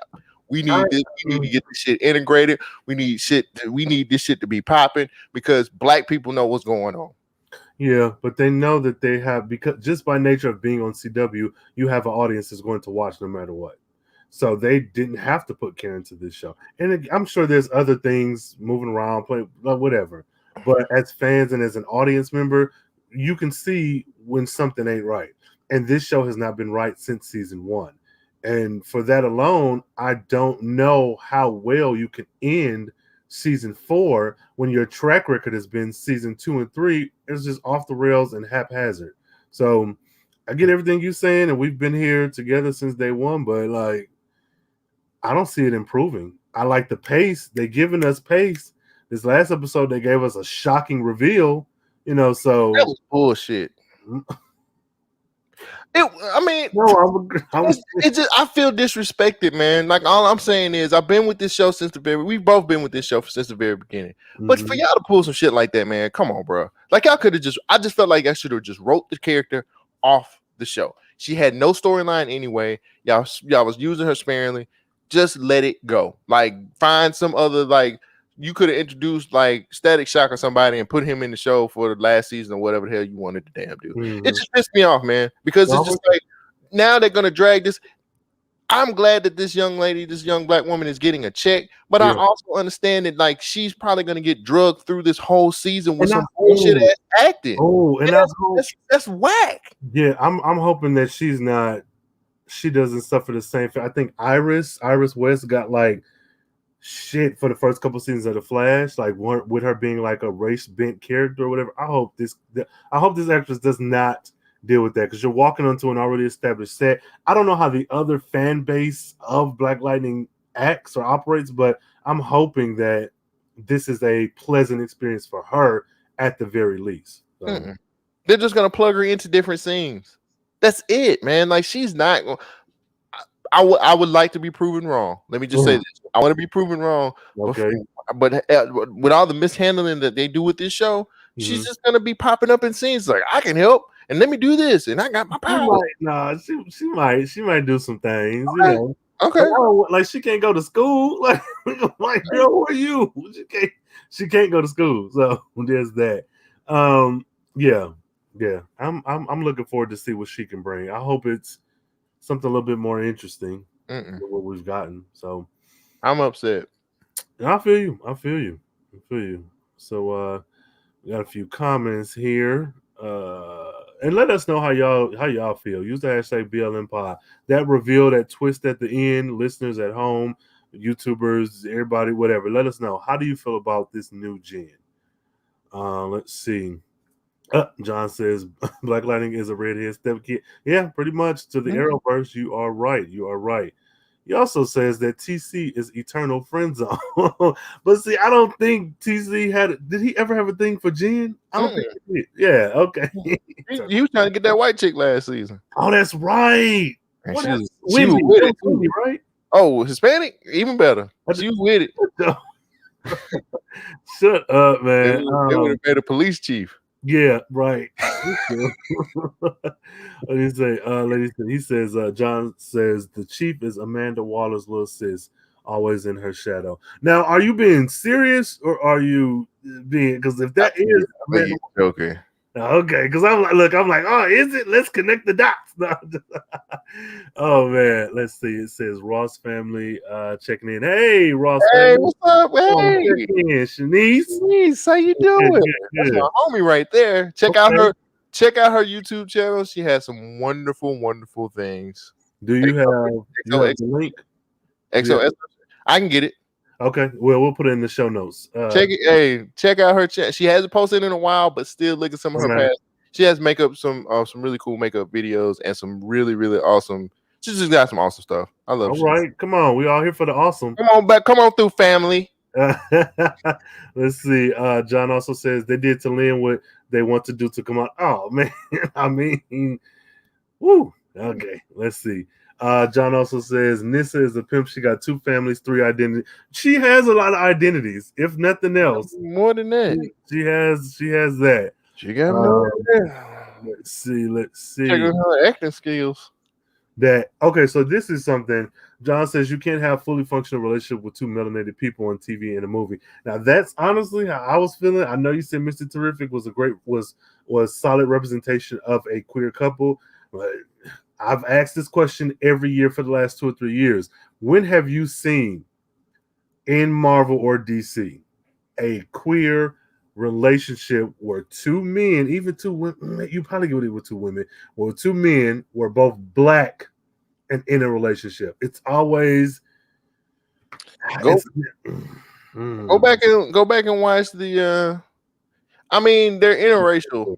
Speaker 1: We need this. We need to get this shit integrated. We need this shit to be popping because black people know what's going on.
Speaker 2: Yeah, but they know that they have, because just by nature of being on CW, you have an audience that's going to watch no matter what. So they didn't have to put Karen to this show. And I'm sure there's other things moving around, whatever. But as fans and as an audience member, you can see when something ain't right. And this show has not been right since season 1. And for that alone, I don't know how well you can end season 4 when your track record has been season 2 and 3. It's just off the rails and haphazard. So I get everything you're saying, and we've been here together since day one, but like, I don't see it improving. I like the pace. They're giving us pace. This last episode, they gave us a shocking reveal, so
Speaker 1: that was bullshit. I feel disrespected, man. Like, all I'm saying is, I've been with this show we've both been with this show since the very beginning. But for y'all to pull some shit like that, man, come on, bro. Like, y'all could have I just felt like I should have just wrote the character off the show. She had no storyline anyway. Y'all was using her sparingly. Just let it go. Like, find some other, like, you could have introduced like Static Shock or somebody and put him in the show for the last season or whatever the hell you wanted to damn do. It just pissed me off, man, because it's just like, now they're gonna drag this. I'm glad that this young black woman is getting a check, but I also understand that like she's probably gonna get drugged through this whole season with some bullshit ass acting. That's whack.
Speaker 2: Yeah, I'm hoping that she doesn't suffer the same. I think Iris West got like shit for the first couple seasons of The Flash, like with her being like a race bent character or whatever. I hope this actress does not deal with that, because you're walking onto an already established set. I don't know how the other fan base of Black Lightning acts or operates, but I'm hoping that this is a pleasant experience for her at the very least. So.
Speaker 1: They're just gonna plug her into different scenes. That's it, man. Like, she's not. I would like to be proven wrong. Let me just say this. I want to be proven wrong.
Speaker 2: Okay.
Speaker 1: But with all the mishandling that they do with this show, she's just going to be popping up in scenes like, I can help, and let me do this, and I got my power.
Speaker 2: She might do some things.
Speaker 1: Okay. Okay.
Speaker 2: Like, she can't go to school. Like girl, who are you? She can't go to school. So there's that. Yeah. I'm looking forward to see what she can bring. I hope it's something a little bit more interesting than what we've gotten. So
Speaker 1: I'm upset.
Speaker 2: And I feel you. So we got a few comments here. And let us know how y'all feel. Use the hashtag BLMPod. That reveal, that twist at the end, listeners at home, YouTubers, everybody, whatever. Let us know. How do you feel about this new gen? Let's see. John says Black Lightning is a redhead step kid. Yeah, pretty much to the Arrowverse. You are right. He also says that TC is eternal friend zone. But see, I don't think TC did he ever have a thing for Jen? I don't think he did. Yeah, okay.
Speaker 1: He was trying to get that white chick last season.
Speaker 2: Oh, that's right.
Speaker 1: And
Speaker 2: What
Speaker 1: she
Speaker 2: else?
Speaker 1: was
Speaker 2: Wendy,
Speaker 1: with it,
Speaker 2: Wendy,
Speaker 1: too.
Speaker 2: right?
Speaker 1: Oh, Hispanic? Even better. She was with it.
Speaker 2: Shut up, man.
Speaker 1: They would have made a police chief.
Speaker 2: Yeah, right. What did he say? He says, John says the chief is Amanda Waller's little sis, always in her shadow. Now, are you being serious or are you being, because if that is Amanda,
Speaker 1: okay.
Speaker 2: Okay, because I'm like, oh, is it? Let's connect the dots. No, oh man, let's see. It says Ross family checking in. Hey, Ross
Speaker 1: Hey,
Speaker 2: family.
Speaker 1: what's up? Hey,
Speaker 2: Shanice,
Speaker 1: how you doing?
Speaker 2: Good.
Speaker 1: That's my homie right there. Check out her YouTube channel. She has some wonderful things.
Speaker 2: Do you have the link?
Speaker 1: XOS. I can get it.
Speaker 2: Okay, well, we'll put it in the show notes.
Speaker 1: Check out her chat. She hasn't posted in a while, but still look at some of her past. She has some really cool makeup videos and some really awesome. She just got some awesome stuff. I love.
Speaker 2: All right, come on, we all here for the awesome.
Speaker 1: Come on through, family.
Speaker 2: Let's see. John also says they did to Lynn what they want to do to come out. Oh man, I mean, woo. Okay, let's see. John also says Nissa is a pimp. She got 2 families, 3 identities. She has a lot of identities, if nothing else.
Speaker 1: More than that.
Speaker 2: She has that.
Speaker 1: She got more than that.
Speaker 2: Let's see.
Speaker 1: Check out her acting skills.
Speaker 2: Okay, so this is something. John says you can't have fully functional relationship with 2 melanated people on TV in a movie. Now that's honestly how I was feeling. I know you said Mr. Terrific was solid representation of a queer couple, but I've asked this question every year for the last 2 or 3 years. When have you seen in Marvel or DC a queer relationship where 2 men, even 2 women, you probably get it with 2 women, where 2 men were both black and in a relationship? It's always
Speaker 1: go back and watch the. I mean, they're interracial.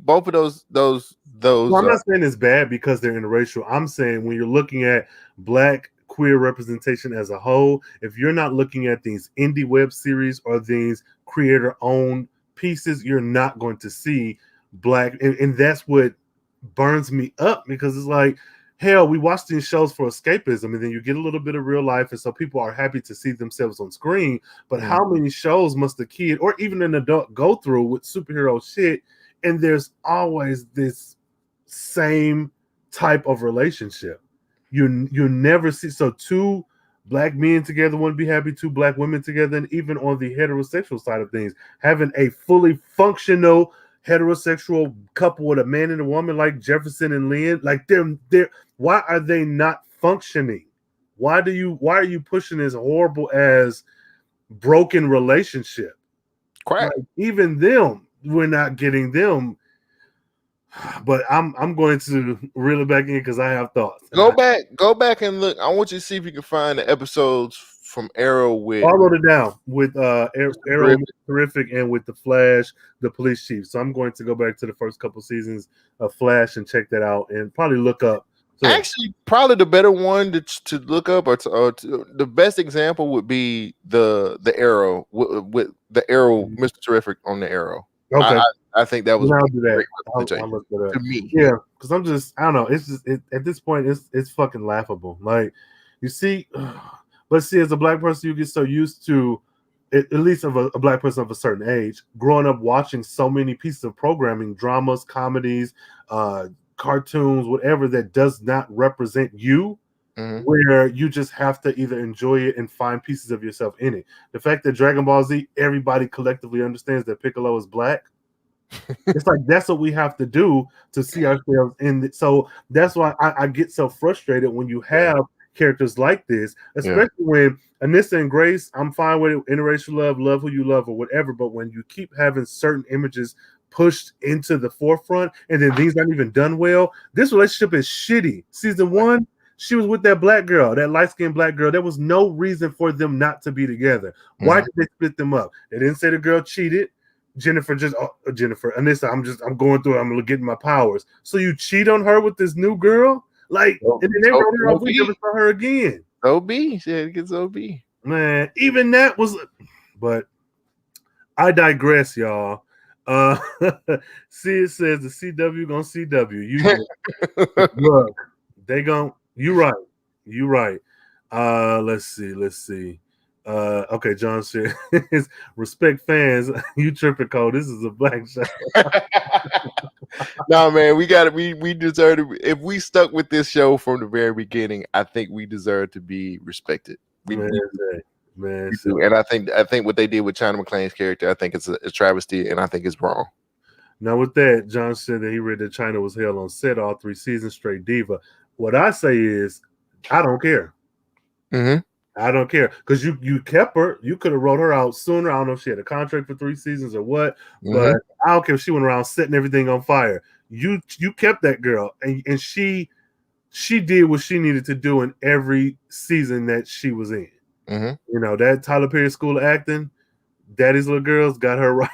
Speaker 1: Both of those.
Speaker 2: Well, I'm not saying it's bad because they're interracial. I'm saying when you're looking at black queer representation as a whole, if you're not looking at these indie web series or these creator-owned pieces, you're not going to see black, and that's what burns me up, because it's like, hell, we watch these shows for escapism, and then you get a little bit of real life, and so people are happy to see themselves on screen. But how many shows must a kid or even an adult go through with superhero shit, and there's always this same type of relationship? You never see. So 2 black men together wouldn't be happy, 2 black women together, and even on the heterosexual side of things, having a fully functional heterosexual couple with a man and a woman like Jefferson and Lynn, like they're why are they not functioning? Why are you pushing this horrible as broken relationship?
Speaker 1: Crap.
Speaker 2: Like, even them, we're not getting them. But I'm going to reel it back in because I have thoughts.
Speaker 1: Go back and look. I want you to see if you can find the episodes from Arrow with.
Speaker 2: I wrote it down with Arrow, Terrific, and with the Flash, the police chief. So I'm going to go back to the first couple seasons of Flash and check that out, and probably look up.
Speaker 1: Actually, probably the better one to look up, or the best example would be the Arrow with the Arrow, Mr. Terrific on the Arrow.
Speaker 2: Okay.
Speaker 1: I think that was
Speaker 2: I'll do that.
Speaker 1: to me.
Speaker 2: Yeah, because I don't know. It's just at this point, it's fucking laughable. Like, you see, but see, as a black person, you get so used to, at least of a black person of a certain age, growing up watching so many pieces of programming, dramas, comedies, cartoons, whatever that does not represent you. Where you just have to either enjoy it and find pieces of yourself in it. The fact that Dragon Ball Z, everybody collectively understands that Piccolo is black. It's like that's what we have to do to see ourselves in it. So that's why I get so frustrated when you have characters like this, especially when Anissa and Grace, I'm fine with it, interracial love who you love or whatever, but when you keep having certain images pushed into the forefront and then things not even done well, this relationship is shitty. Season 1, she was with that black girl, that light-skinned black girl. There was no reason for them not to be together. Why did they split them up? They didn't say the girl cheated. Anissa, I'm going through it. I'm getting my powers. So you cheat on her with this new girl? Like, and then they wrote her off. We never saw her again.
Speaker 1: OB, she had to get OB.
Speaker 2: Man, even that was, but I digress, y'all. See, it says the CW gonna CW. You look, they gon' you right. Let's see. Okay, John said respect fans. You tripping, Cole. This is a black show.
Speaker 1: No, man, we deserve to. If we stuck with this show from the very beginning, I think we deserve to be respected.
Speaker 2: Man,
Speaker 1: and I think what they did with China McClain's character, I think it's a travesty, and I think it's wrong.
Speaker 2: Now, with that, John said that he read that China was held on set all 3 seasons straight diva. What I say is, I don't care.
Speaker 1: Mm-hmm.
Speaker 2: I don't care because you kept her. You could have wrote her out sooner. I don't know if she had a contract for 3 seasons or what, but I don't care if she went around setting everything on fire. You kept that girl, and she did what she needed to do in every season that she was in.
Speaker 1: Mm-hmm.
Speaker 2: You know, that Tyler Perry School of Acting, Daddy's Little Girls got her right.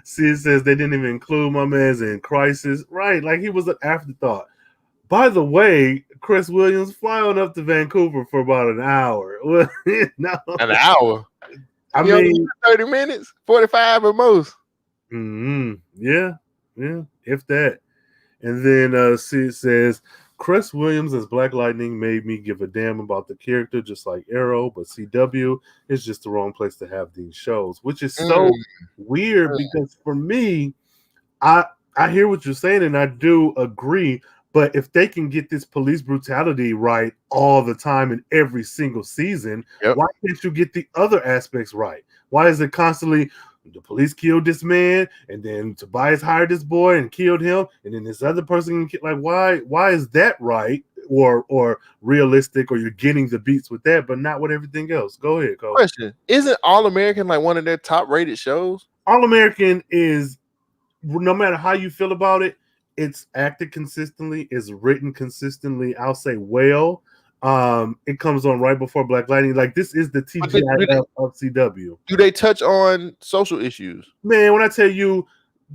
Speaker 2: See, it says they didn't even include my man's in Crisis. Right, like he was an afterthought. By the way, Chris Williams fly on up to Vancouver for about an hour. No.
Speaker 1: An hour?
Speaker 2: I mean,
Speaker 1: 30 minutes, 45 at most.
Speaker 2: Yeah, if that. And then see, it says Chris Williams as Black Lightning made me give a damn about the character, just like Arrow, but CW is just the wrong place to have these shows, which is so weird because for me, I hear what you're saying and I do agree, but if they can get this police brutality right all the time in every single season, why can't you get the other aspects right? Why is it constantly the police killed this man, and then Tobias hired this boy and killed him, and then this other person, like, why is that right or realistic, or you're getting the beats with that, but not with everything else? Go ahead, Cole.
Speaker 1: Question: isn't All American like one of their top rated shows? All
Speaker 2: American is, no matter how you feel about it, it's acted consistently, it's written consistently. I'll say well. It comes on right before Black Lightning. Like, this is the TGIF of CW.
Speaker 1: Do they touch on social issues?
Speaker 2: Man, when I tell you,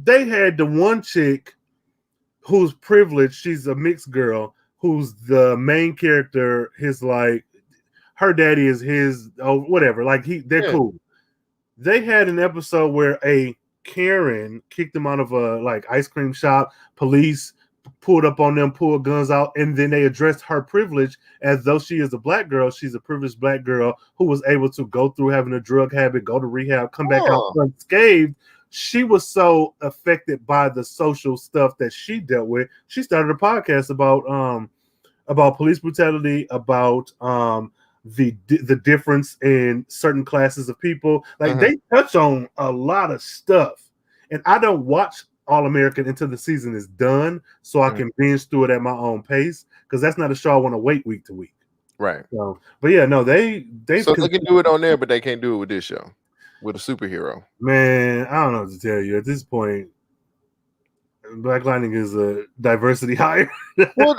Speaker 2: they had the one chick who's privileged, she's a mixed girl, who's the main character, her daddy is his, whatever. Like, they're cool. They had an episode where a Karen kicked them out of a ice cream shop. Police pulled up on them, pulled guns out, and then they addressed her privilege as though she is a black girl. She's a privileged black girl who was able to go through having a drug habit, go to rehab, come back out unscathed. She was so affected by the social stuff that she dealt with. She started a podcast about police brutality, about the difference in certain classes of people. Like, they touch on a lot of stuff, and I don't watch All American until the season is done, so I can binge through it at my own pace, because that's not a show I want to wait week to week.
Speaker 1: Right.
Speaker 2: So, but yeah, no, they
Speaker 1: can do it on there, but they can't do it with this show, with a superhero.
Speaker 2: Man, I don't know what to tell you at this point. Black Lightning is a diversity hire.
Speaker 1: Well,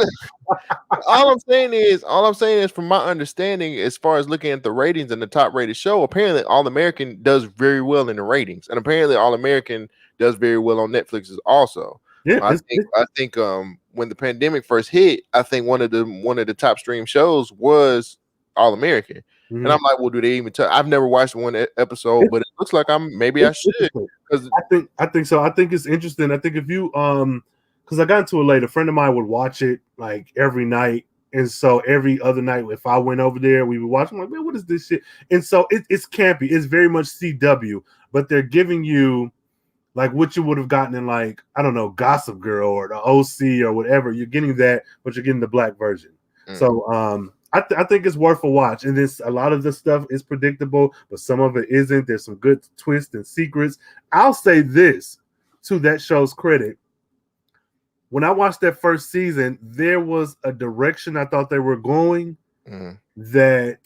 Speaker 1: all I'm saying is, from my understanding, as far as looking at the ratings and the top rated show, apparently All American does very well in the ratings, and apparently All American does very well on Netflix also. Yeah, I think when the pandemic first hit, I think one of the top stream shows was All American. And I'm like, well, do they even tell? I've never watched one episode, but it looks like I should.
Speaker 2: I think so. I think it's interesting. I think if you because I got into it late, a friend of mine would watch it like every night, and so every other night, if I went over there, we would watch. I'm like, man, what is this shit? And so it's campy. It's very much CW, but they're giving you like what you would have gotten in, like, I don't know, Gossip Girl or the OC or whatever. You're getting that, but you're getting the black version. So I think it's worth a watch. And a lot of the stuff is predictable, but some of it isn't. There's some good twists and secrets. I'll say this to that show's credit. When I watched that first season, there was a direction I thought they were going that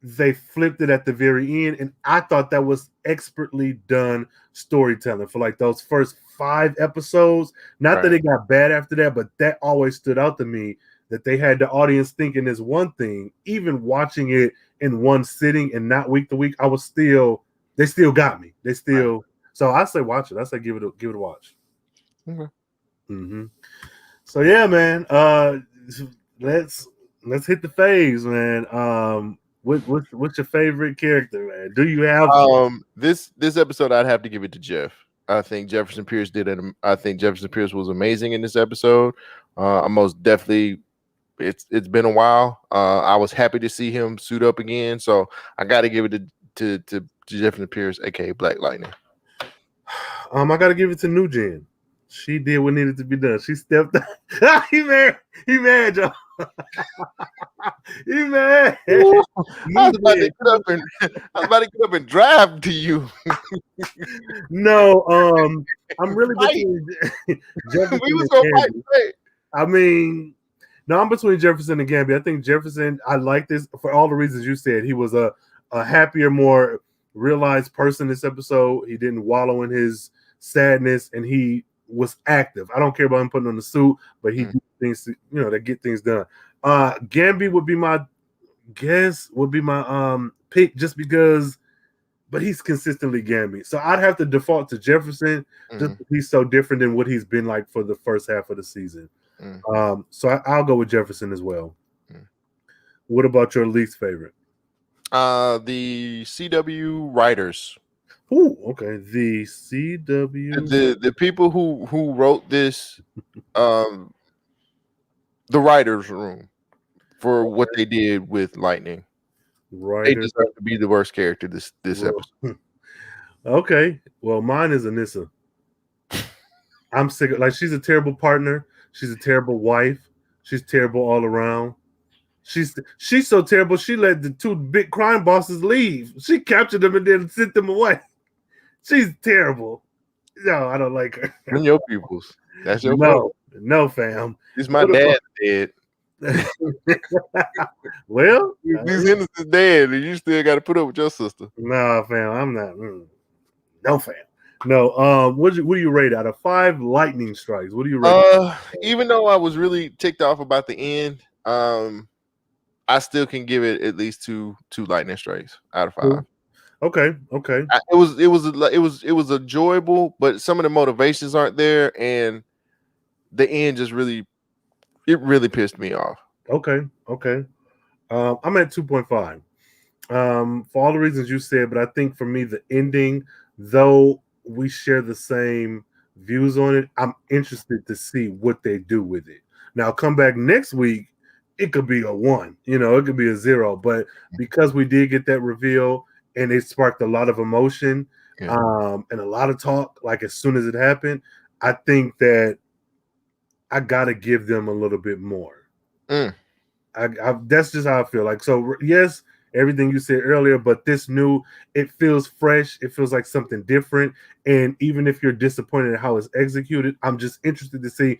Speaker 2: they flipped it at the very end. And I thought that was expertly done storytelling for like those first 5 episodes. Not that it got bad after that, but that always stood out to me, that they had the audience thinking is one thing. Even watching it in one sitting and not week to week, they still got me. So I say watch it. I say give it a watch.
Speaker 1: Okay.
Speaker 2: So yeah, man. Let's hit the phase, man. What's your favorite character, man? Do you have
Speaker 1: This episode, I'd have to give it to Jeff. I think Jefferson Pierce was amazing in this episode. I most definitely. It's been a while. I was happy to see him suit up again, so I got to give it to Jefferson Pierce, aka Black Lightning.
Speaker 2: I gotta give it to New Gen. She did what needed to be done. She stepped up. He mad, y'all. He mad.
Speaker 1: I was about to get up and drive to you.
Speaker 2: No, I'm really between Jefferson
Speaker 1: We was
Speaker 2: and
Speaker 1: gonna fight
Speaker 2: Gambi.
Speaker 1: today.
Speaker 2: I mean, no, I'm between Jefferson and Gambi. I think Jefferson, I like this for all the reasons you said. He was a happier, more realized person this episode. He didn't wallow in his sadness, and he was active. I don't care about him putting on the suit, but he did things to, that get things done. Gambi would be my pick just because, but he's consistently Gambi. So I'd have to default to Jefferson just because he's so different than what he's been like for the first half of the season. So I'll go with Jefferson as well. What about your least favorite?
Speaker 1: The CW writers.
Speaker 2: Ooh, okay. The CW.
Speaker 1: The people who wrote this, the writers' room for what they did with Lightning. They deserve to be the worst character this episode.
Speaker 2: Okay. Well, mine is Anissa. I'm sick of, she's a terrible partner. She's a terrible wife. She's terrible all around. She's so terrible. She let the two big crime bosses leave. She captured them and then sent them away. She's terrible. No, I don't like her.
Speaker 1: Them your peoples. That's your people.
Speaker 2: No, fam.
Speaker 1: It's my dad dead.
Speaker 2: Well,
Speaker 1: these innocent dead, and you still got to put up with your sister.
Speaker 2: Nah, fam. I'm not. No, fam. No. What do you rate out of 5 lightning strikes? What do you rate?
Speaker 1: Even though I was really ticked off about the end, I still can give it at least two lightning strikes out of 5.
Speaker 2: Okay.
Speaker 1: It was enjoyable, but some of the motivations aren't there, and the end just really pissed me off.
Speaker 2: Okay. I'm at 2.5. For all the reasons you said, but I think for me the ending, though we share the same views on it, I'm interested to see what they do with it. Now come back next week, it could be a 1, it could be a 0, but because we did get that reveal and it sparked a lot of emotion, and a lot of talk, like as soon as it happened, I think that I gotta give them a little bit more. That's just how I feel. Yes, everything you said earlier, but this new, it feels fresh. It feels like something different. And even if you're disappointed at how it's executed, I'm just interested to see,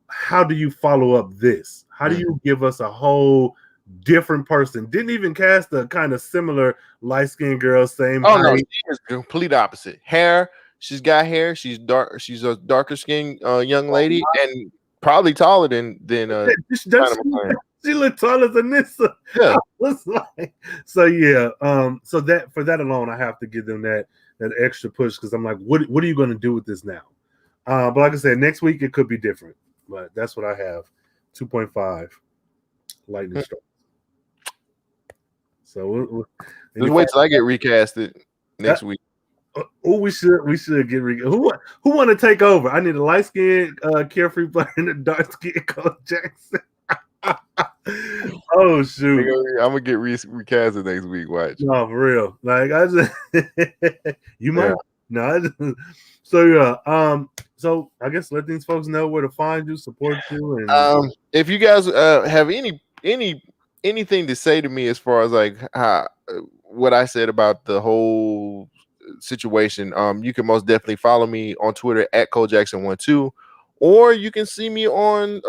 Speaker 2: how do you follow up this? How do you give us a whole different person? Didn't even cast a kind of similar light-skinned girl, same height.
Speaker 1: No, she is the complete opposite. Hair, she's got hair. She's dark. She's a darker skinned young lady, and probably taller than
Speaker 2: she looked taller than this.
Speaker 1: Yeah.
Speaker 2: So yeah. So that for that alone, I have to give them that extra push, because I'm like, what are you going to do with this now? But like I said, next week it could be different. But that's what I have. 2.5 lightning strikes. So
Speaker 1: just wait till I get recasted next week.
Speaker 2: We should get who want to take over? I need a light skinned Carefree player and a dark skinned Cole Jackson. Oh shoot!
Speaker 1: I'm gonna get recasted next week. Watch.
Speaker 2: No, for real. Like I just you might. Yeah. No. So yeah. So I guess let these folks know where to find you, support you, and
Speaker 1: if you guys have anything to say to me as far as like what I said about the whole situation, you can most definitely follow me on Twitter at ColeJackson12, or you can see me on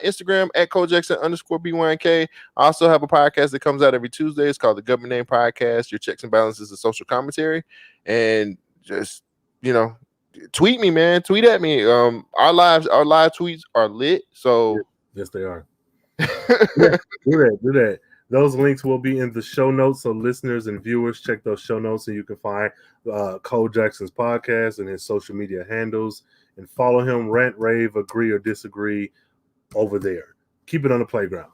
Speaker 1: Instagram at ColeJackson_BYNK. I also have a podcast that comes out every Tuesday. It's called the Government Name Podcast, Your Checks and Balances of Social Commentary. And just, tweet me, man. Tweet at me. Our live tweets are lit. So
Speaker 2: yes, they are. Yeah, do that. Those links will be in the show notes. So listeners and viewers, check those show notes, and you can find Cole Jackson's podcast and his social media handles and follow him, rant, rave, agree or disagree over there. Keep it on the playground.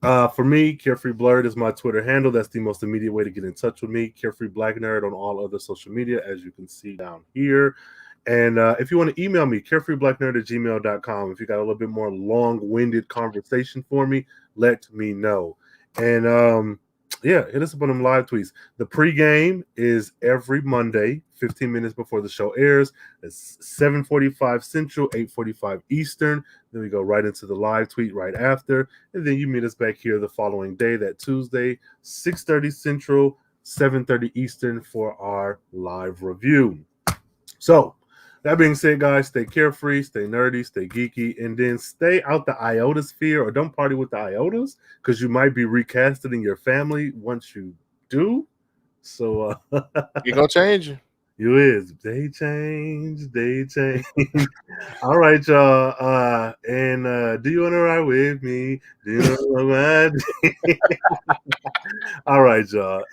Speaker 2: For me, Carefree Blurred is my Twitter handle. That's the most immediate way to get in touch with me. Carefree Black Nerd on all other social media, as you can see down here. And if you want to email me, carefreeblacknerd@gmail.com. If you got a little bit more long-winded conversation for me, let me know. And yeah, hit us up on them live tweets. The pregame is every Monday, 15 minutes before the show airs. It's 7:45 Central, 8:45 Eastern. Then we go right into the live tweet right after. And then you meet us back here the following day, that Tuesday, 6:30 Central, 7:30 Eastern for our live review. So, that being said, guys, stay carefree, stay nerdy, stay geeky, and then stay out the iota sphere, or don't party with the iotas, because you might be recasted in your family once you do. So
Speaker 1: You gonna change?
Speaker 2: you is. They change. All right, y'all. And do you want to ride with me? Do you want to ride? All right, y'all.